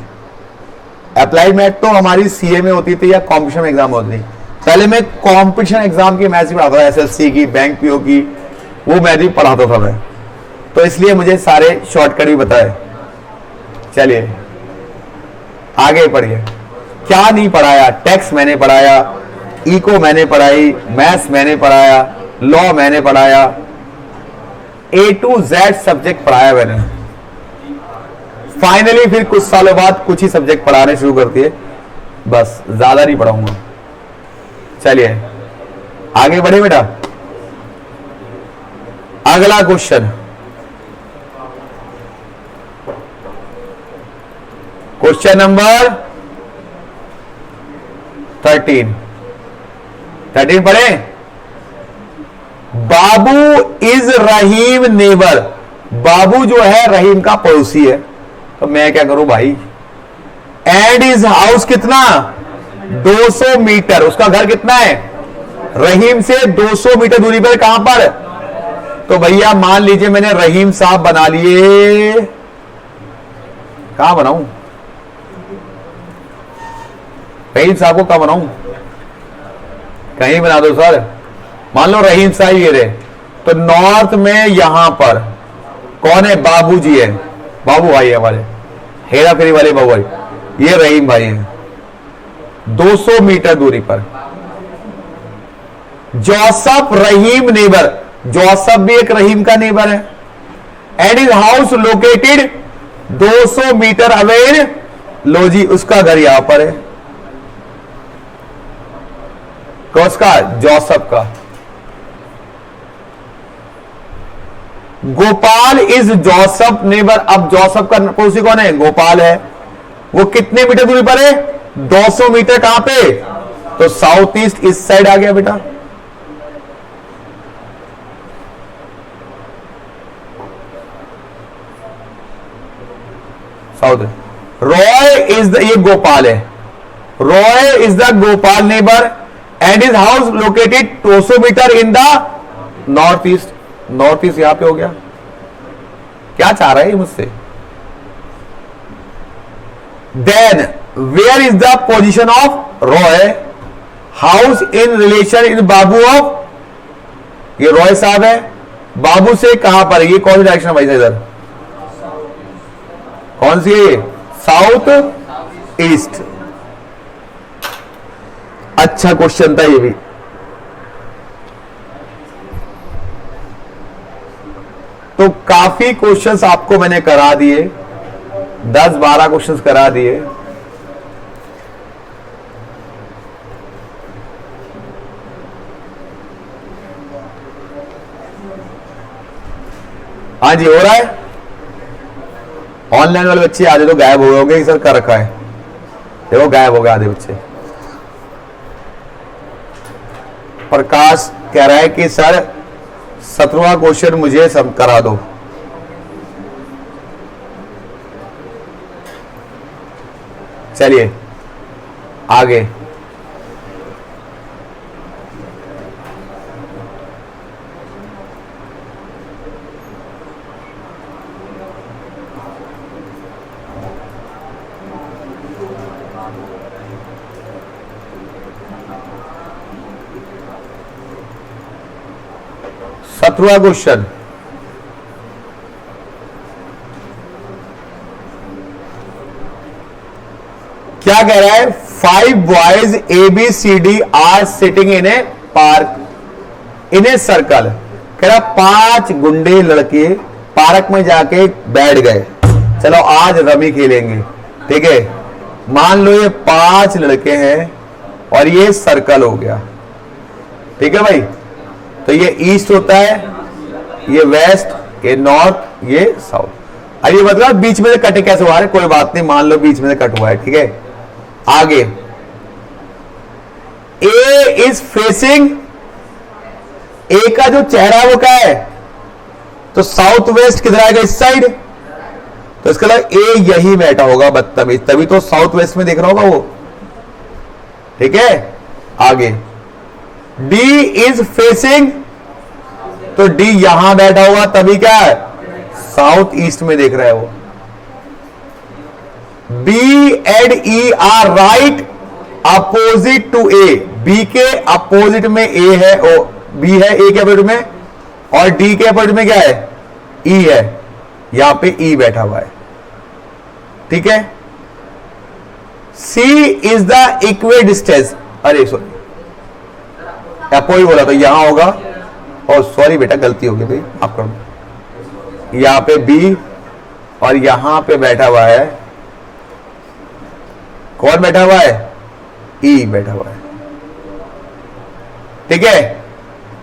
अप्लाइड मैथ तो हमारी सीए में होती थी या कॉम्पिटिशन एग्जाम होती थी। पहले मैं कॉम्पिटिशन एग्जाम की मैथ्स भी पढ़ाता था, एसएससी की, बैंक पीओ की, वो मैथ भी पढ़ाता था मैं, तो इसलिए मुझे सारे शॉर्टकट भी बताए। चलिए आगे पढ़िए। क्या नहीं पढ़ाया? टैक्स मैंने पढ़ाया, इको मैंने पढ़ाई, मैथ्स मैंने पढ़ाया, लॉ मैंने पढ़ाया, A to Z सब्जेक्ट पढ़ाया मैंने। फाइनली फिर कुछ सालों बाद कुछ ही सब्जेक्ट पढ़ाने शुरू कर दिए, बस ज्यादा नहीं पढ़ाऊंगा। चलिए आगे बढ़े बेटा। अगला क्वेश्चन, क्वेश्चन नंबर 13 पढ़े। बाबू इज रहीम नेबर। बाबू जो है रहीम का पड़ोसी है, तो मैं क्या करूं भाई? एंड इज हाउस कितना? 200 मीटर। उसका घर कितना है? रहीम से 200 मीटर दूरी पर। कहां पर? तो भैया मान लीजिए मैंने रहीम साहब बना लिए। कहां बनाऊं रहीम साहब को? कहां बनाऊं? कहीं बना दो सर। मान लो रहीम साहब ये रहे, तो नॉर्थ में यहां पर कौन है? बाबू जी है, बाबू भाई है हमारे, हेरा फेरी वाले बाबू भाई, ये रहीम भाई है। 200 मीटर दूरी पर जोसफ रहीम नेबर। जोसफ भी एक रहीम का नेबर है। And his house located 200 metre away. लो जी उसका घर यहां पर है। किसका? जोसफ का। Gopal is Joseph neighbour. अब जोसफ का पड़ोसी कौन है? गोपाल है। वो कितने मीटर दूरी पर है? 200 मीटर। कहां पे? तो साउथ ईस्ट इस साइड आ गया बेटा। साउथ। रॉय इज द, ये गोपाल है, Roy is the Gopal neighbour and his house located 200 metre in the north east. North east यहां पे हो गया। क्या चाह रहा है मुझसे? Then where is the position of Roy house in relation in बाबू ऑफ, ये रॉय साहब है, बाबू से कहां पर? ये कौन सी डायरेक्शन भाई? इधर कौन सी है ये? South east. अच्छा क्वेश्चन था ये भी। तो काफी क्वेश्चंस आपको मैंने करा दिए, 10-12 क्वेश्चंस करा दिए। हाँ जी, हो रहा है। ऑनलाइन वाले बच्चे आधे तो गायब हो गए, सर कर रखा है, देखो गायब हो गए आधे बच्चे। प्रकाश कह रहा है कि सर 17वां क्वेश्चन मुझे सब करा दो। चलिए आगे। सत्रहवां क्वेश्चन, क्या कह रहा है? 5 boys ABCD are sitting in a park in a circle. कह रहा 5 गुंडे लड़के पार्क में जाके बैठ गए, चलो आज रमी खेलेंगे। ठीक है, मान लो ये 5 लड़के हैं और ये सर्कल हो गया। ठीक है भाई, तो ये ईस्ट होता है, ये वेस्ट, ये नॉर्थ, ये साउथ। अब ये मतलब बीच में से कटे कैसे हुआ है? कोई बात नहीं, मान लो बीच में से कट हुआ है। ठीक है, आगे ए इज फेसिंग, ए का जो चेहरा है वो क्या है? तो साउथ वेस्ट किधर आएगा? इस साइड। तो इसका मतलब ए यही बैठा होगा बदतमीज, तभी तो साउथ वेस्ट में देख रहा होगा वो। ठीक है, आगे डी इज फेसिंग, तो डी यहां बैठा होगा, तभी क्या है? साउथ ईस्ट में देख रहा है वो। B and E are right opposite to A, B के अपोजिट में ए है, ओ बी है ए के अपोजिट में, और डी के अपोजिट में क्या है? ई है, यहां पे ई बैठा हुआ है। ठीक है, सी इज द इक्वे डिस्टेंस, अरे सॉरी अपोजिट बोला तो यहां होगा, और सॉरी बेटा गलती होगी भाई, आप करो। यहां पे बी और यहां पे बैठा हुआ है, कौन बैठा हुआ है? ई बैठा हुआ है। ठीक है,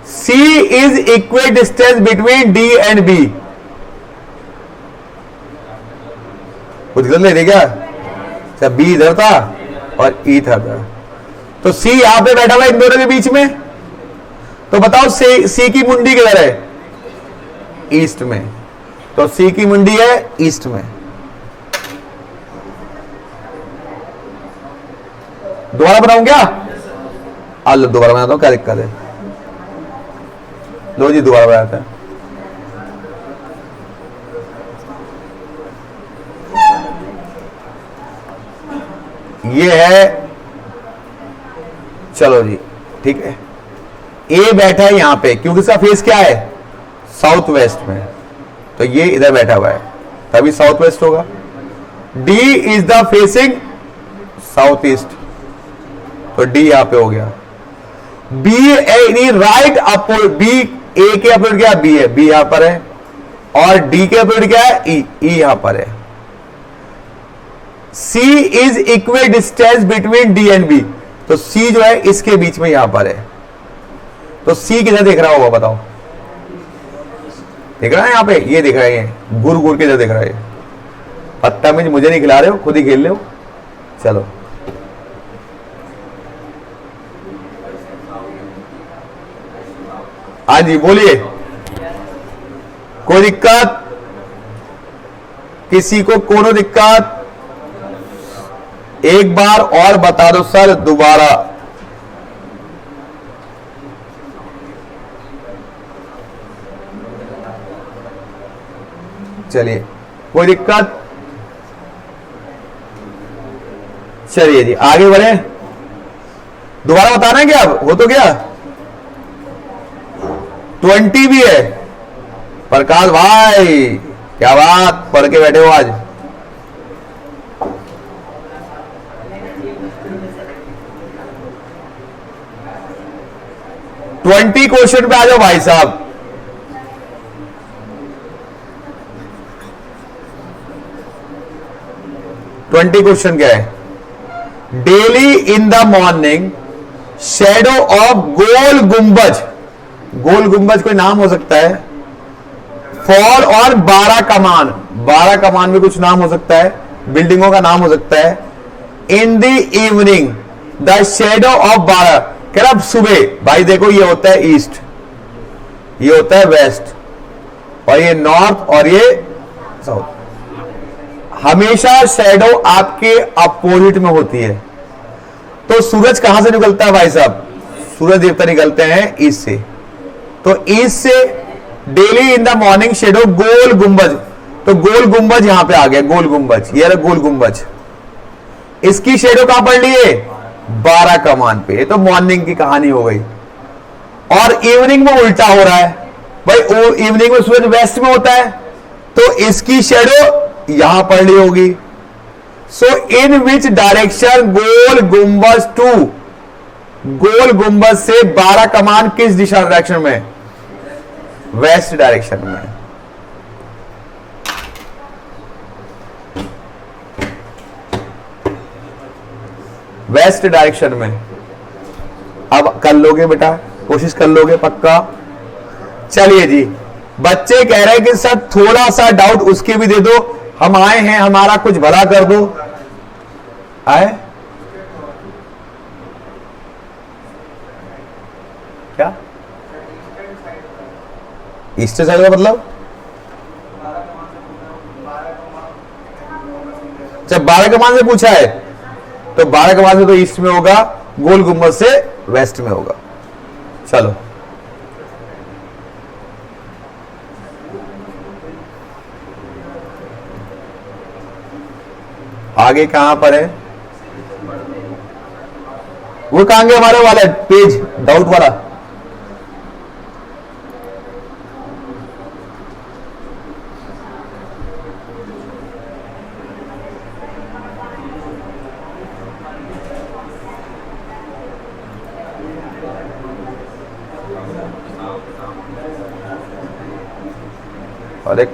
C is equal distance between D and B. कुछ गलत नहीं क्या? अच्छा, बी इधर था और ई था इधर, तो सी यहां पे बैठा हुआ इन दोनों के बीच में। तो बताओ सी की मुंडी किधर है? ईस्ट में। तो सी की मुंडी है ईस्ट में। दोबारा बनाऊं क्या? लो दोबारा बनाता हूं, क्या दिक्कत है? लो जी दोबारा बनाता है। ये है, चलो जी ठीक है। ए बैठा है यहां पे, क्योंकि इसका फेस क्या है? साउथ वेस्ट में, तो ये इधर बैठा हुआ है, तभी साउथ वेस्ट होगा। D is the facing south east, तो डी यहां पे हो गया। बी ए राइट अपोजिट, बी ए के अपोजिट क्या? बी है, बी यहां पर है, और डी के अपोजिट क्या है? ई, ई यहां पर है। C is equal distance between D and B, तो सी जो है इसके बीच में यहां पर है। तो सी किधर देख रहा होगा बताओ? देख रहा है यहां पे, ये देख रहा है, ये गुर गुर किधर देख रहा है? पत्ता में मुझे नहीं खिला रहे हो, खुद ही खेल रहे हो। चलो हाँ जी बोलिए, कोई दिक्कत? किसी को कोनो दिक्कत? एक बार और बता दो सर दोबारा। चलिए, कोई दिक्कत? चलिए जी आगे बढ़े। दोबारा बताना है क्या? अब हो तो गया। 20 भी है। प्रकाश भाई क्या बात, पढ़ के बैठे हो आज। ट्वेंटी क्वेश्चन पे आ जाओ भाई साहब। ट्वेंटी क्वेश्चन क्या है? Daily in the morning shadow of goal गुंबज, गोल गुंबज कोई नाम हो सकता है, फॉल और 12 कमान, 12 कमान में कुछ नाम हो सकता है, बिल्डिंगों का नाम हो सकता है। In the evening the shadow of 12, कह रहा सुबह। भाई देखो ये होता है ईस्ट, ये होता है वेस्ट, और ये नॉर्थ, और ये साउथ। हमेशा शैडो आपके अपोजिट में होती है। तो सूरज कहां से निकलता है भाई साहब? सूरज देवता निकलते हैं ईस्ट से। तो ईस्ट से daily in the morning shadow Gol Gumbaz, तो गोल गुंबज यहां पे आ गया, गोल गुंबज, ये रहा गोल गुंबज। इसकी शेडो कहां पड़ रही है? 12 कमान पे। ये तो मॉर्निंग की कहानी हो गई। और इवनिंग में उल्टा हो रहा है भाई, इवनिंग में सूरज वेस्ट में होता है, तो इसकी शेडो यहां पड़ रही होगी। सो इन विच डायरेक्शन गोल गुंबज टू, गोल गुंबज से 12 कमान किस दिशा डायरेक्शन में? वेस्ट डायरेक्शन में। वेस्ट डायरेक्शन में। अब कर लोगे बेटा, कोशिश कर लोगे पक्का? चलिए जी, बच्चे कह रहे हैं कि सर थोड़ा सा डाउट उसके भी दे दो, हम आए हैं हमारा कुछ भला कर दो। आए क्या? ईस्ट साइड का मतलब? जब 12 कमान से पूछा है तो 12 कमान से तो ईस्ट में होगा, गोल गुंबद से वेस्ट में होगा। चलो आगे कहां पर है? वो कहां गया हमारे वाला पेज, डाउट वाला? अरे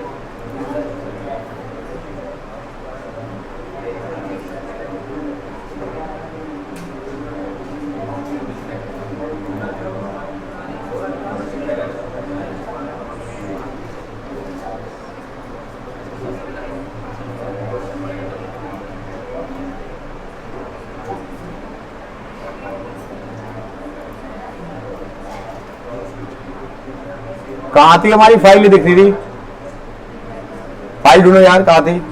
कहां थी हमारी फाइल? नहीं दिख रही थी फाइल, ढूंढो यार कहां थी।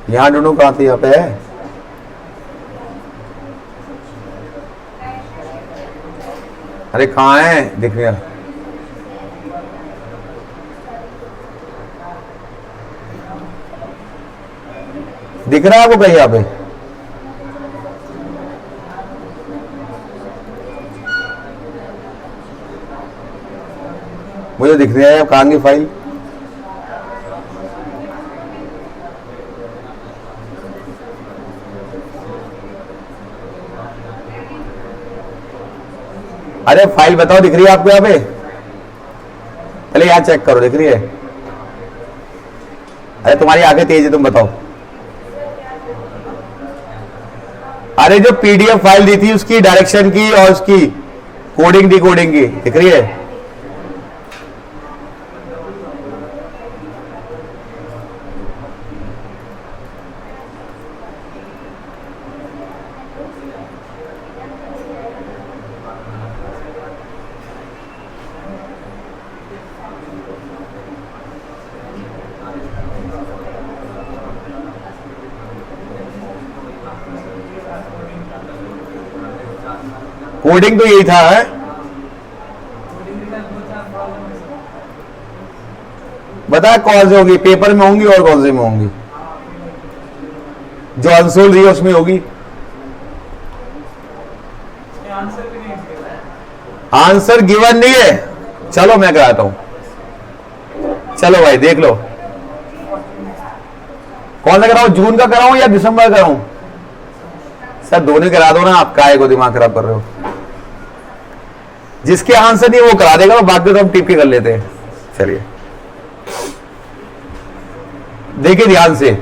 यहां ढूंढो कहां थी, यहां पे है। अरे कहां है? दिख रहा? दिख रहा है आपको कहीं? यहाँ पे मुझे दिख रहा है कहां की फाइल? अरे फाइल बताओ, दिख रही है आपको यहाँ पे? पहले यहाँ चेक करो, दिख रही है? अरे तुम्हारी आंखें तेज है, तुम बताओ। अरे जो पीडीएफ फाइल दी थी उसकी डायरेक्शन की और उसकी कोडिंग डिकोडिंग की दिख रही है? कोडिंग तो यही था है? बता कौन से होगी, पेपर में होंगी और कौन से में होंगी? जो आंसर दी है उसमें होगी। आंसर गिवन नहीं है, चलो मैं कराता हूं। चलो भाई देख लो, कौन सा कराऊं, जून का कराऊं या दिसंबर का कराऊं? सर दोनों करा दो ना, आप काहे को दिमाग खराब कर रहे हो। जिसके आंसर नहीं वो करा देगा, बाकी तो हम टिप के कर लेते हैं। चलिए देखिए ध्यान से,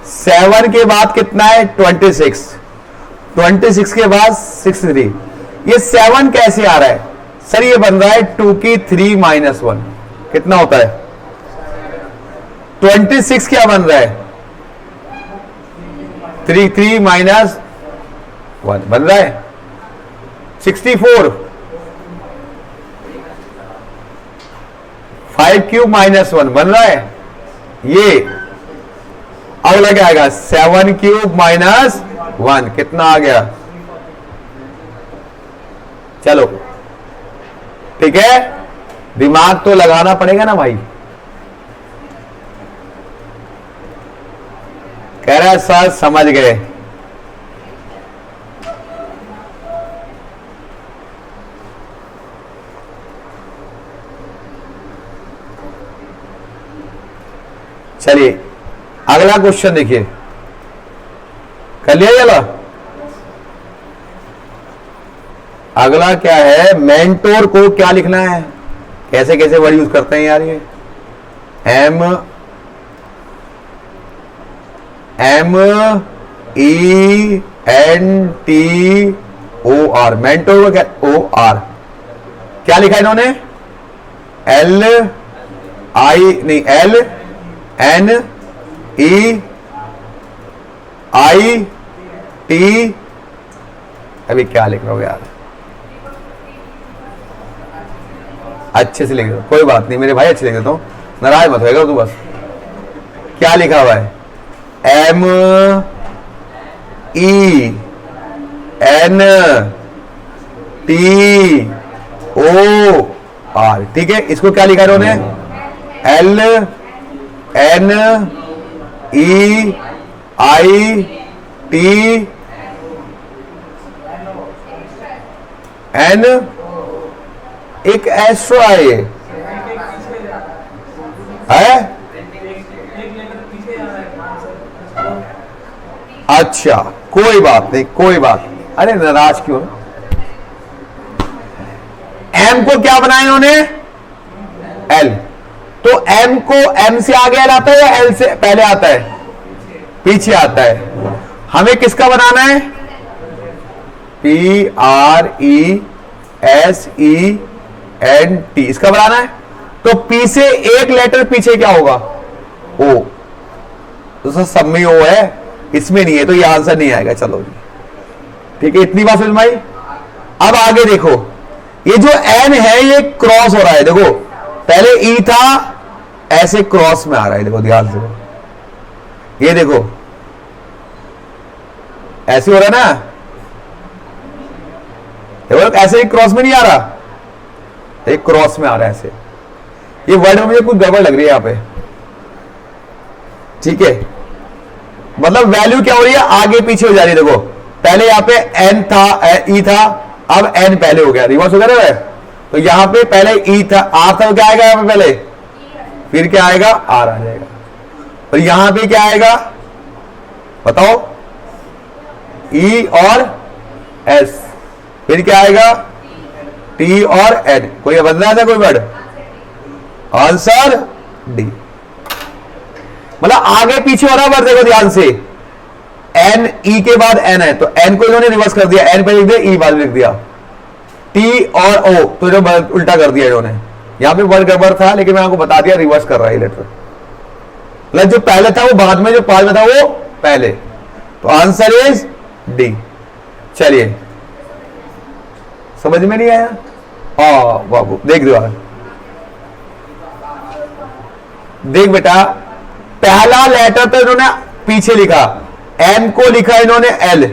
7 के बाद कितना है 26, 26 के बाद 63। ये 7 कैसे आ रहा है सर? ये बन रहा है 2 की 3 माइनस 1, कितना होता है 26? क्या बन रहा है 3 माइनस 1 बन रहा है 64। 5 क्यूब माइनस 1 बन रहा है ये। अगला क्या आएगा 7 क्यूब माइनस 1, कितना आ गया? चलो ठीक है, दिमाग तो लगाना पड़ेगा ना भाई। कह रहा है सर समझ गए। चलिए अगला क्वेश्चन देखिए, कर लिया चलो। अगला क्या है, मेंटोर को क्या लिखना है? कैसे कैसे वर्ड यूज करते हैं यार ये। MENTOR, मेंटोर को क्या OR क्या लिखा है इन्होंने? LINEIT। अभी क्या लिख रहा हूं यार, अच्छे से लिख दो, कोई बात नहीं मेरे भाई, अच्छे लिख देता हूं, नाराज मत होएगा तू बस। क्या लिखा हुआ है MENTOR, ठीक है। इसको क्या लिखा इन्होंने LNEITN, एक एस्ट्रो है। अच्छा कोई बात नहीं, कोई बात। अरे नाराज क्यों? एम को क्या बनाया इन्होंने एल, तो एम को एम से आगे एल आता है या एल से पहले आता है? पीछे आता है। हमें किसका बनाना है? PRESENT, इसका बनाना है। तो पी से एक लेटर पीछे क्या होगा? ओ, तो सर सब में ओ है, इसमें नहीं है, तो ये आंसर नहीं आएगा। चलो जी ठीक है, इतनी बात समझ में आई। अब आगे देखो, ये जो एन है ये क्रॉस हो रहा है। देखो पहले ई था, ऐसे क्रॉस में आ रहा है। देखो ध्यान से, ये देखो ऐसे हो रहा है ना, देखो ऐसे क्रॉस में नहीं आ रहा, एक क्रॉस में आ रहा है ऐसे। ये वर्ड में मुझे कुछ गड़बड़ लग रही है यहां पे, ठीक है। मतलब वैल्यू क्या हो रही है, आगे पीछे हो जा रही है। देखो पहले यहां पे एन था, ई था, अब एन पहले हो गया, रिवर्स हो गया ना। तो यहां पे पहले ई था, आर था, क्या आएगा यहां पे पहले, फिर क्या आएगा आर आ जाएगा। और यहां पे क्या आएगा बताओ, ई और एस, फिर क्या आएगा टी और एन। कोई बदला था कोई वर्ड? Answer D. मतलब आगे पीछे हो रहा वर्ड, देखो ध्यान से। एन ई के बाद एन है, तो एन को इन्होंने रिवर्स कर दिया, एन पे लिख दिया, ई बाद लिख दिया। टी और ओ तो इन्होंने उल्टा कर दिया इन्होंने। यहां पे वर्ड गड़बड़ था, लेकिन मैं आपको बता दिया रिवर्स कर रहा है लेटर। मतलब जो पहले था वो बाद में, जो बाद में था वो पहले। तो आंसर इज डी। चलिए समझ में नहीं आया? हाँ बाबू देख दो, देख बेटा, पहला लेटर तो इन्होंने पीछे लिखा, एम को लिखा इन्होंने एल,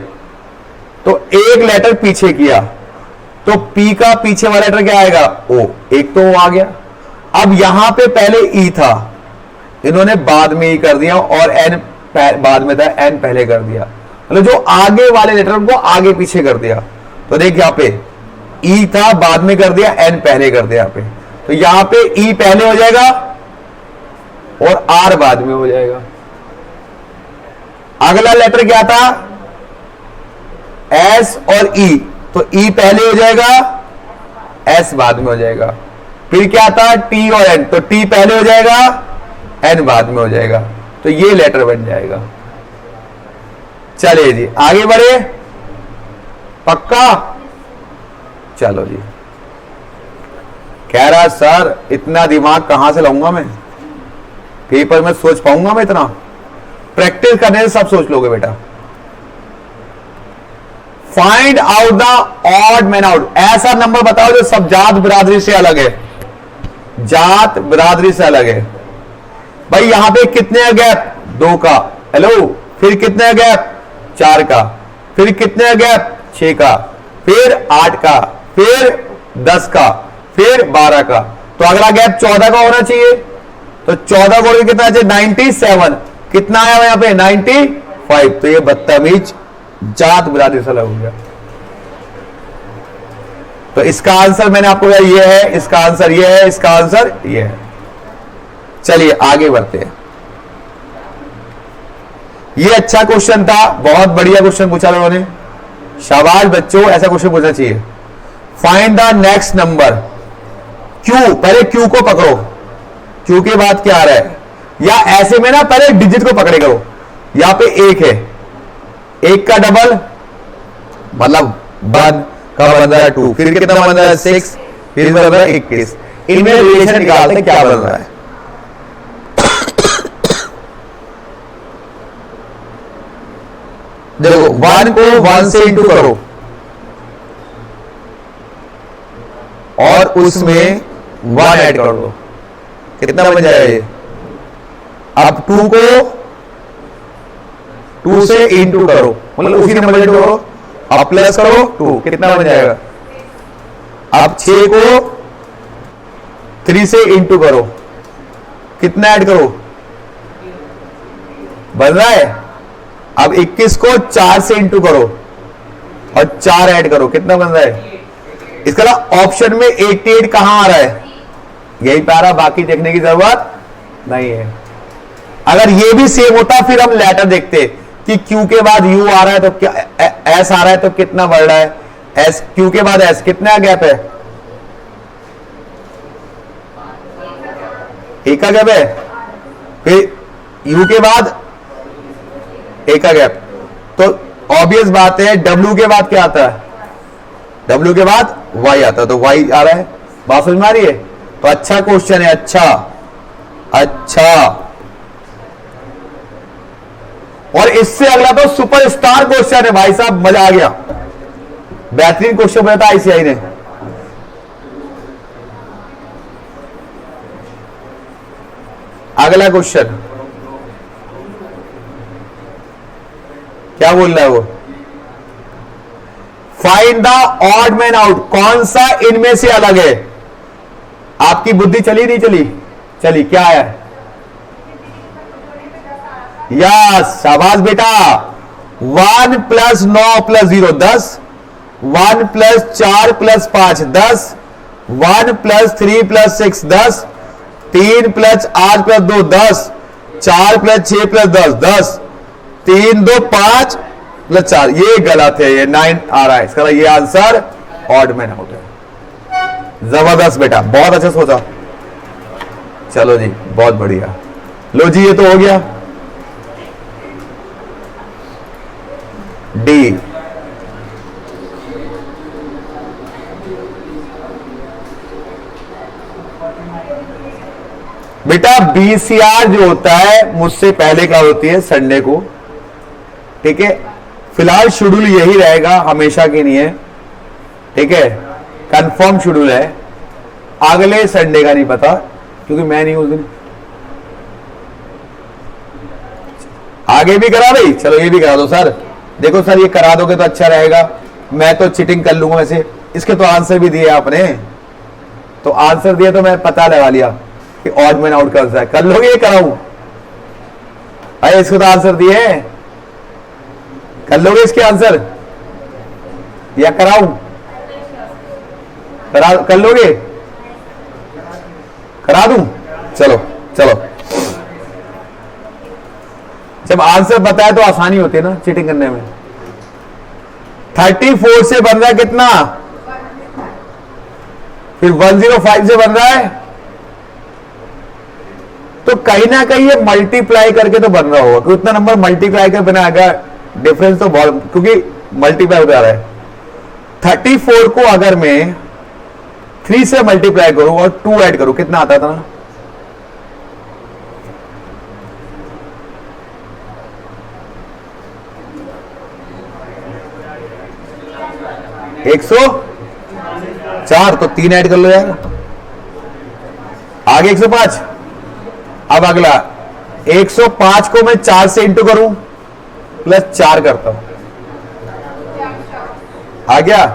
तो एक लेटर पीछे किया। तो पी का पीछे वाला लेटर क्या आएगा? ओ। एक तो ओ आ गया। अब यहां पे पहले ई था, इन्होंने बाद में ई कर दिया, और एन बाद में था, एन पहले कर दिया। मतलब जो आगे वाले लेटर को आगे पीछे कर दिया। तो देख यहां पे ई था, बाद में कर दिया, एन पहले कर दिया। यहां पे तो यहां पे ई पहले हो जाएगा और आर बाद में हो जाएगा। अगला लेटर क्या था? एस और ई, तो ई पहले हो जाएगा, एस बाद में हो जाएगा। फिर क्या था? टी और एन, तो टी पहले हो जाएगा, एन बाद में हो जाएगा। तो ये लेटर बन जाएगा। चलिए जी आगे बढ़े, पक्का? चलो जी। कह रहा सर इतना दिमाग कहां से लाऊंगा मैं, पेपर में सोच पाऊंगा मैं इतना? प्रैक्टिस करने से सब सोच लोगे बेटा। Find out the odd man out. ऐसा नंबर बताओ जो सब जात बिरादरी से अलग है, जात बिरादरी से अलग है। भाई यहां पे कितने गैप? 2 का। हेलो। फिर कितने गैप? 4 का। फिर कितने गैप? 6 का। फिर 8 का। फिर 10 का। फिर 12 का। तो अगला गैप 14 का होना चाहिए। तो 14 को कितना? 97। कितना आया यहां पे? 95। तो ये बदतमीज जात बिरादरी से अलग हो गया। तो इसका आंसर मैंने आपको कहा ये है, इसका आंसर ये है, इसका आंसर ये है। चलिए आगे बढ़ते हैं। ये अच्छा क्वेश्चन था, बहुत बढ़िया क्वेश्चन पूछा लोगों ने, शाबाश बच्चों, ऐसा क्वेश्चन पूछना चाहिए। Find the next number. Q, पहले क्यू को पकड़ो, क्यू के बाद क्या आ रहा है, या ऐसे में ना पहले डिजिट को पकड़े करो। यहां पे 1 है, 1 का डबल मतलब 1 का बन रहा है 2, फिर कितना बन रहा है 6, फिर बन रहा है 21। इनमें रिलेशन निकालते हैं क्या बन रहा है। देखो 1 को 1 से इंटू करो और उसमें 1 ऐड कर दो, कितना बन जाएगा ये। अब 2 को 2 से इंटू करो, मतलब उसी नंबर से करो, अब प्लस करो 2, कितना बन जाएगा। अब 6 को 3 से इंटू करो, कितना ऐड करो, बन रहा है। अब 21 को 4 से इंटू करो और 4 ऐड करो, कितना बन रहा है। इसका ऑप्शन में 88 कहां आ रहा है, यही पे आ रहा, बाकी देखने की जरूरत नहीं है। अगर ये भी सेम होता फिर हम लेटर देखते कि क्यू के बाद यू आ रहा है तो क्या एस आ रहा है तो कितना बढ़ रहा है, एस क्यू के बाद एस कितना गैप है, 1 का गैप है, फिर यू के बाद 1 का गैप। तो ऑब्वियस बात है डब्ल्यू के बाद क्या आता है, डब्ल्यू के बाद वाई आता है, तो वाई आ रहा है। बात समझ में आ रही है। तो अच्छा क्वेश्चन है, अच्छा अच्छा। और इससे अगला तो सुपरस्टार क्वेश्चन है भाई साहब, मजा आ गया, बेहतरीन क्वेश्चन बताया आईसीआई ने। अगला क्वेश्चन क्या बोल रहा है वो, find the odd man out. कौन सा इनमें से अलग है। आपकी बुद्धि चली नहीं चली, चली, क्या है, यस शाबाश बेटा। 1 plus 9 plus 0 10, 1 plus 4 plus 5 10, 1 plus 3 plus 6 10, 3 plus 8 plus 2 10, 4 plus 6 plus 10 10, 3 2 5 plus 4, ये गलत है, ये 9 आ रहा है। इसका ये आंसर ऑड मैन आउट है। जबरदस्त बेटा, बहुत अच्छा सोचा। चलो जी बहुत बढ़िया। लो जी ये तो हो गया। डी, बेटा बीसीआर जो होता है मुझसे पहले का होती है संडे को, ठीक है। फिलहाल शेड्यूल यही रहेगा, हमेशा के नहीं है, ठीक है, कंफर्म शेड्यूल है। अगले संडे का नहीं पता क्योंकि मैं नहीं उस दिन। आगे भी करा भाई, चलो ये भी करा दो सर। देखो सर ये करा दोगे तो अच्छा रहेगा, मैं तो चीटिंग कर लूंगा वैसे, इसके तो आंसर भी दिए आपने, तो आंसर दिए तो मैं पता लगा लिया कि ऑड मैन आउट कौन सा है। कर लोगे ये कराऊं? अरे इसको तो आंसर दिए, कर लोगे इसके आंसर या कराऊं? कर लोगे? करा दूं? चलो चलो, जब आंसर बताए तो आसानी होती है ना चीटिंग करने में। 34 से बन रहा है कितना? फिर 105 से बन रहा है, तो कहीं ना कहीं ये मल्टीप्लाई करके तो बन रहा होगा, क्योंकि उतना नंबर मल्टीप्लाई कर बनाएगा, डिफरेंस तो बहुत, क्योंकि मल्टीप्लाई होता रहा है। 34 को अगर मैं 3 से मल्टीप्लाई करूं और 2 ऐड करूं, कितना आता था ना? एक 104, तो 3 ऐड कर लो यार, आगे 105। अब अगला 105 को मैं 4 से इंटू करूं, प्लस 4 करता हूं, आ गया।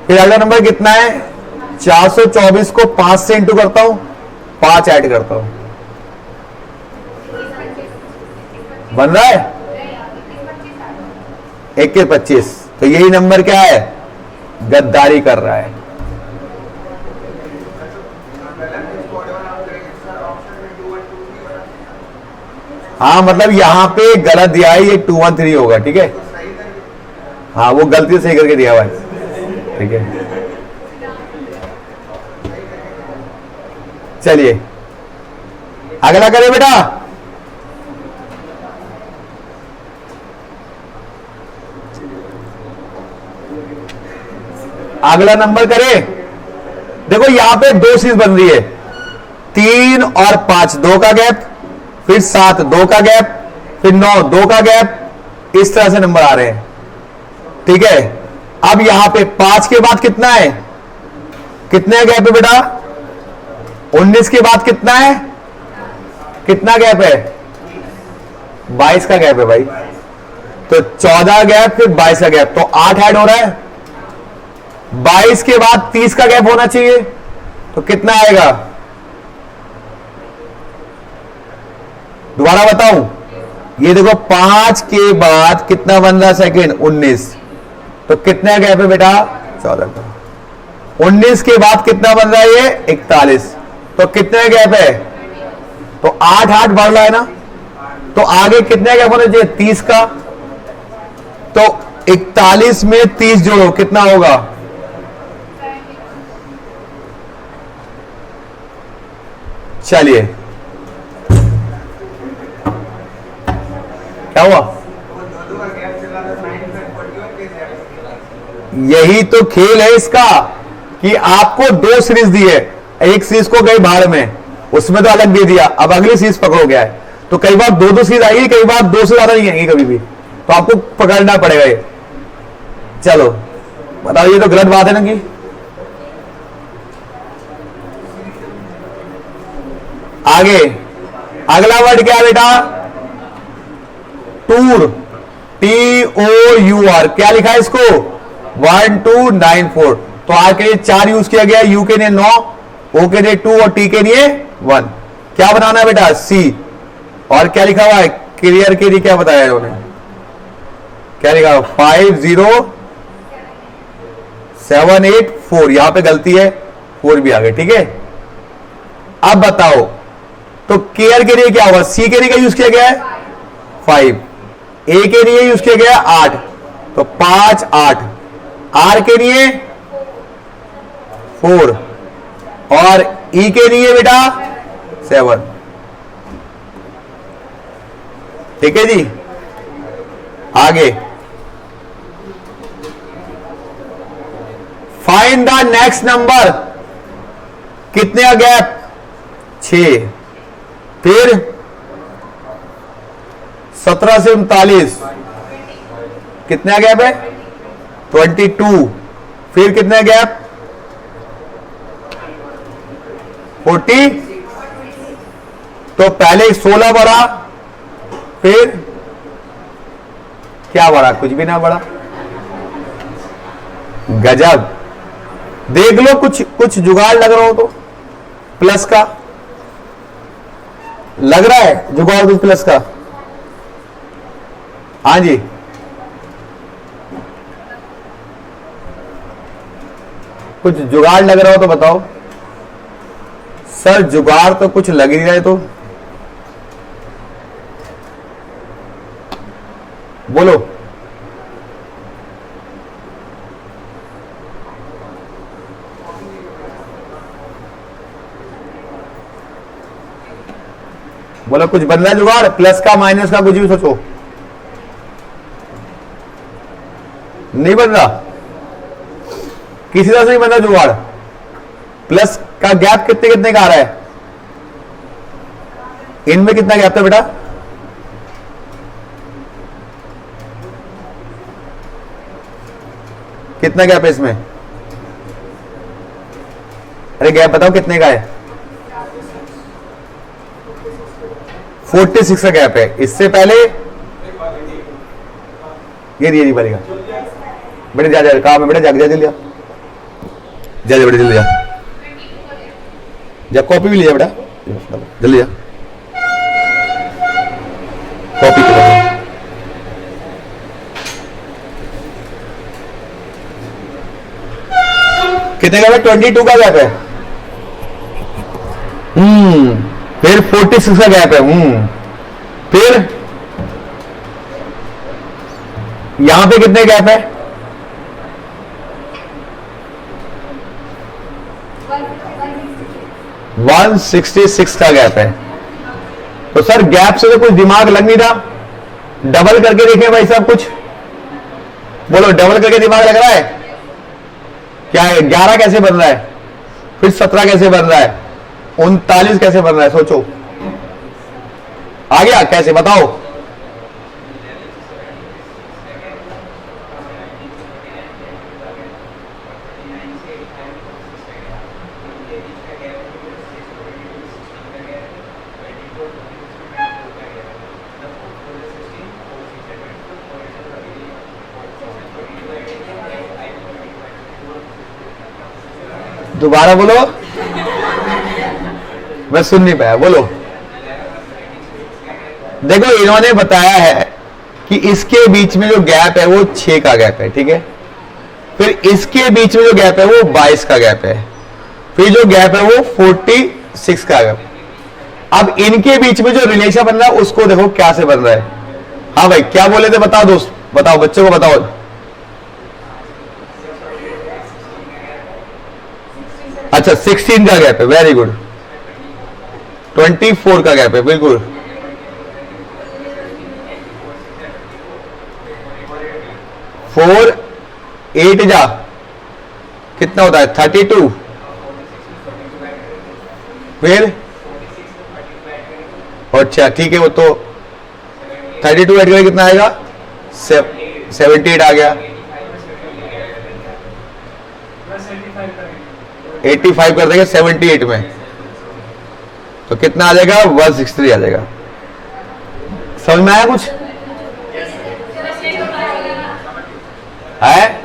फिर अगला नंबर कितना है? 424 को 5 से इंटू करता हूं, 5 ऐड करता हूं, बन रहा है 2125। तो यही नंबर क्या है? गद्दारी कर रहा है। हाँ, मतलब यहां पे गलत दिया है, ये 213 होगा, ठीक है। हाँ, वो गलती से सही करके दिया हुआ है, ठीक है। चलिए अगला करें बेटा। अगला नंबर करें। देखो यहां पे 2 चीज बन रही है, 3 और 5 2 का गैप, फिर 7 2 का गैप, फिर 9 2 का गैप, इस तरह से नंबर आ रहे हैं, ठीक है। अब यहां पे 5 के बाद कितना है? कितने गैप है बेटा? 19 के बाद कितना है? कितना गैप है? 22 का गैप है भाई, तो 14 गैप, फिर 22 का गैप, तो 8 ऐड हो रहा है। 22 के बाद 30 का गैप होना चाहिए, तो कितना आएगा? दोबारा बताऊं, ये देखो 5 के बाद कितना बन रहा सेकंड? 19, तो कितना गैप है बेटा? 14 का। 19 के बाद कितना बन रहा है? ये 41, तो कितने गैप है? तो 8 8 बढ़ रहा है ना, तो आगे कितने गैप होना चाहिए? 30 का। तो 41 में 30 जोड़ो, कितना होगा? चलिए क्या हुआ? यही तो खेल है इसका, कि आपको 2 सीरीज दी है, एक सीरीज को गई बाहर में, उसमें तो अलग दे दिया, अब अगली सीरीज पकड़ो गया है, तो कई बार 2 सीरीज आएगी, कई बार 2 से ज्यादा नहीं आएगी कभी भी, तो आपको पकड़ना पड़ेगा ये। चलो बताओ, ये तो गलत बात है ना कि आगे अगला वर्ड क्या है बेटा? टूर, TOUR, क्या लिखा है इसको? 1294, तो आर के लिए 4 यूज किया गया, यू के लिए 9, ओ के लिए 2 और टी के लिए 1। क्या बनाना है बेटा? सी। और क्या लिखा हुआ है? करियर के लिए क्या बताया है उन्होंने? क्या लिखा? 50784, यहां पे गलती है, 4 भी आ गए, ठीक है। अब बताओ, तो केयर के लिए क्या होगा? सी के लिए क्या यूज किया गया है? 5, ए के लिए यूज किया गया 8, तो 5 8, आर के लिए 4 और ई के लिए बेटा 7, ठीक है जी। आगे फाइंड द नेक्स्ट नंबर, कितने का गैप? 6, फिर 17 से 39, कितना गैप है? 22, फिर कितना गैप? 40, तो पहले 16 बढ़ा, फिर क्या बढ़ा? कुछ भी ना बढ़ा, गजब। देख लो, कुछ कुछ जुगाड़ लग रहा हो तो प्लस का लग रहा है, जुगाड़ कुछ प्लस का। हाँ जी, कुछ जुगाड़ लग रहा हो तो बताओ। सर जुगाड़ तो कुछ लग ही नहीं रहा, तो बोलो। बोलो कुछ बन रहा है जुगाड़, प्लस का माइनस का, कुछ भी सोचो। नहीं बन रहा, किसी तरह से नहीं बन रहा जुगाड़। प्लस का गैप कितने कितने का आ रहा है, इनमें कितना गैप है बेटा? कितना गैप है इसमें? अरे गैप बताओ कितने का है? 46 का गैप है। इससे पहले ये नहीं पड़ेगा बेटे, जा काम है बेटा, जाके जा जल्दी जा बेटा, जल्दी जा, कॉपी भी ले जा बेटा, जल्दी जा कॉपी करो। कितने का है? 22 का गैप है। फिर 46 का गैप है। फिर यहां पे कितने गैप है? 166 का गैप है। तो सर गैप से तो कुछ दिमाग लग नहीं रहा, डबल करके देखें भाई साहब, कुछ बोलो, डबल करके दिमाग लग रहा है क्या है? 11 कैसे बन रहा है, फिर 17 कैसे बन रहा है, 39 कैसे बन रहा है? सोचो, आ गया कैसे बताओ? दोबारा बोलो, मैं सुन नहीं पाया, बोलो। देखो इन्होंने बताया है कि इसके बीच में जो गैप है वो 6 का गैप है, ठीक है। फिर इसके बीच में जो गैप है वो 22 का गैप है। फिर जो गैप है वो 46 का गैप। अब इनके बीच में जो रिलेशन बन रहा है उसको देखो क्या से बन रहा है। हाँ भाई क्या बोले थे, बताओ दोस्त, बताओ बच्चों को बताओ। अच्छा 16 का गैप है, वेरी गुड। 24 का गैप है, बिल्कुल। फोर 8 जा कितना होता है? 32। फिर अच्छा ठीक है, वो तो 32 ऐड करके कितना आएगा? 78 आ गया। 85 कर देंगे 78 में, तो कितना आ जाएगा? 163 आ जाएगा। समझ में आया कुछ है?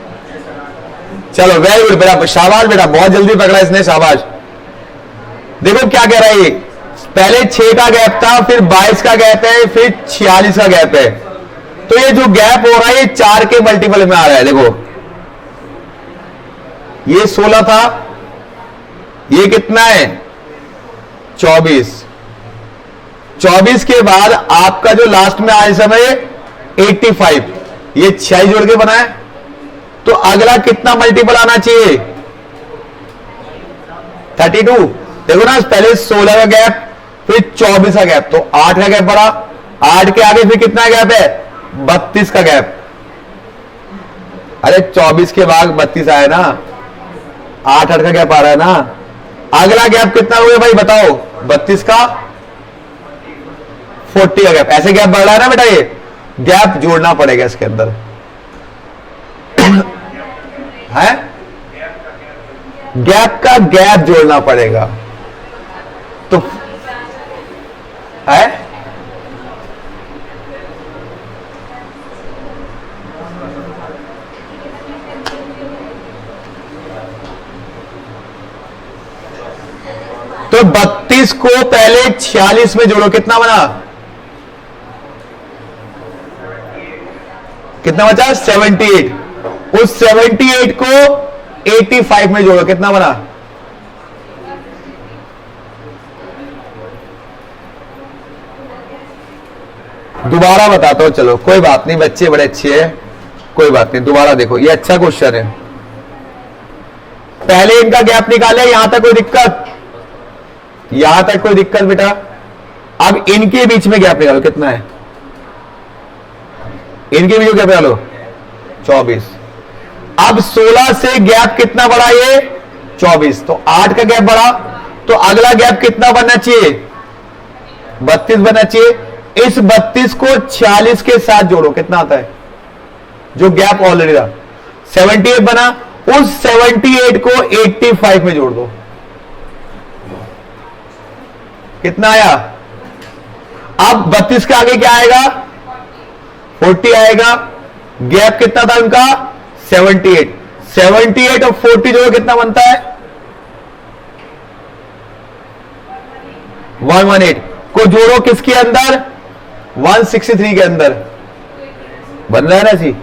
चलो वेरी गुड बेटा, शाबाश बेटा, बहुत जल्दी पकड़ा इसने, शाबाश। देखो क्या कह रहा है ये, पहले 6 का गैप था, फिर 22 का गैप है, फिर 46 का गैप है। तो ये जो गैप हो रहा है ये 4 के मल्टीपल में आ रहा है। देखो ये 16 था, ये कितना है? 24। 24 के बाद आपका जो लास्ट में आए समय 85, ये 6 जोड़ के बना है। तो अगला कितना मल्टीपल आना चाहिए? 32। देखो ना, पहले 16 का गैप, फिर 24 का गैप, तो 8 का गैप बढ़ा। 8 के आगे फिर कितना गैप है? 32 का गैप। अरे 24 के बाद 32 आया ना, 8 का गैप आ रहा है ना। अगला गैप कितना हो गया भाई बताओ? 32 का 40 का गैप। ऐसे गैप बढ़ रहा है ना बेटा, ये गैप जोड़ना पड़ेगा इसके अंदर है। गैप का गैप जोड़ना पड़ेगा तो है। तो 32 को पहले 46 में जोड़ो, कितना बना? कितना बचा? 78। उस 78 को 85 में जोड़ो, कितना बना? दोबारा बताता हूं, चलो कोई बात नहीं, बच्चे बड़े अच्छे हैं, कोई बात नहीं। दोबारा देखो, ये अच्छा क्वेश्चन है। पहले इनका गैप निकाले, यहां तक कोई दिक्कत? यहां तक कोई दिक्कत बेटा? अब इनके बीच में गैप निकालो, कितना है? इनके बीच में गैप निकालो 24। अब 16 से गैप कितना बढ़ा? ये 24। तो 8 का गैप बढ़ा, तो अगला गैप कितना बनना चाहिए? 32 बनना चाहिए। इस 32 को 46 के साथ जोड़ो, कितना आता है? जो गैप ऑलरेडी था 78 बना, उस 78 को 85 में जोड़ दो, कितना आया? अब 32 के आगे क्या आएगा? 40 आएगा। गैप कितना था उनका? 78। 78 और 40 जोड़ो, कितना बनता है? 118 को जोड़ो किसके अंदर? 163 के अंदर। बन रहा है ना ऐसी?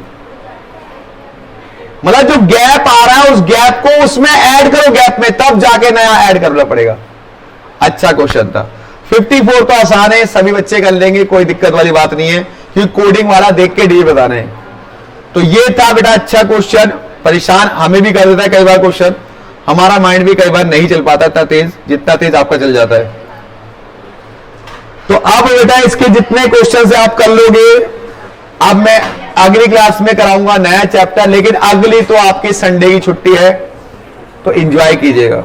मतलब जो गैप आ रहा है उस गैप को उसमें ऐड करो, गैप में, तब जाके नया ऐड करना पड़ेगा। अच्छा क्वेश्चन था। 54 तो आसान है, सभी बच्चे कर लेंगे, कोई दिक्कत वाली बात नहीं है, क्योंकि कोडिंग वाला देख के डी बताना है। तो ये था बेटा अच्छा क्वेश्चन। परेशान हमें भी कर देता है कई बार क्वेश्चन, हमारा माइंड भी कई बार नहीं चल पाता इतना तेज जितना तेज आपका चल जाता है। तो अब बेटा इसके जितने क्वेश्चन है आप कर लोगे। अब मैं अगली क्लास में कराऊंगा नया चैप्टर, लेकिन अगली तो आपकी संडे की छुट्टी है, तो एंजॉय कीजिएगा।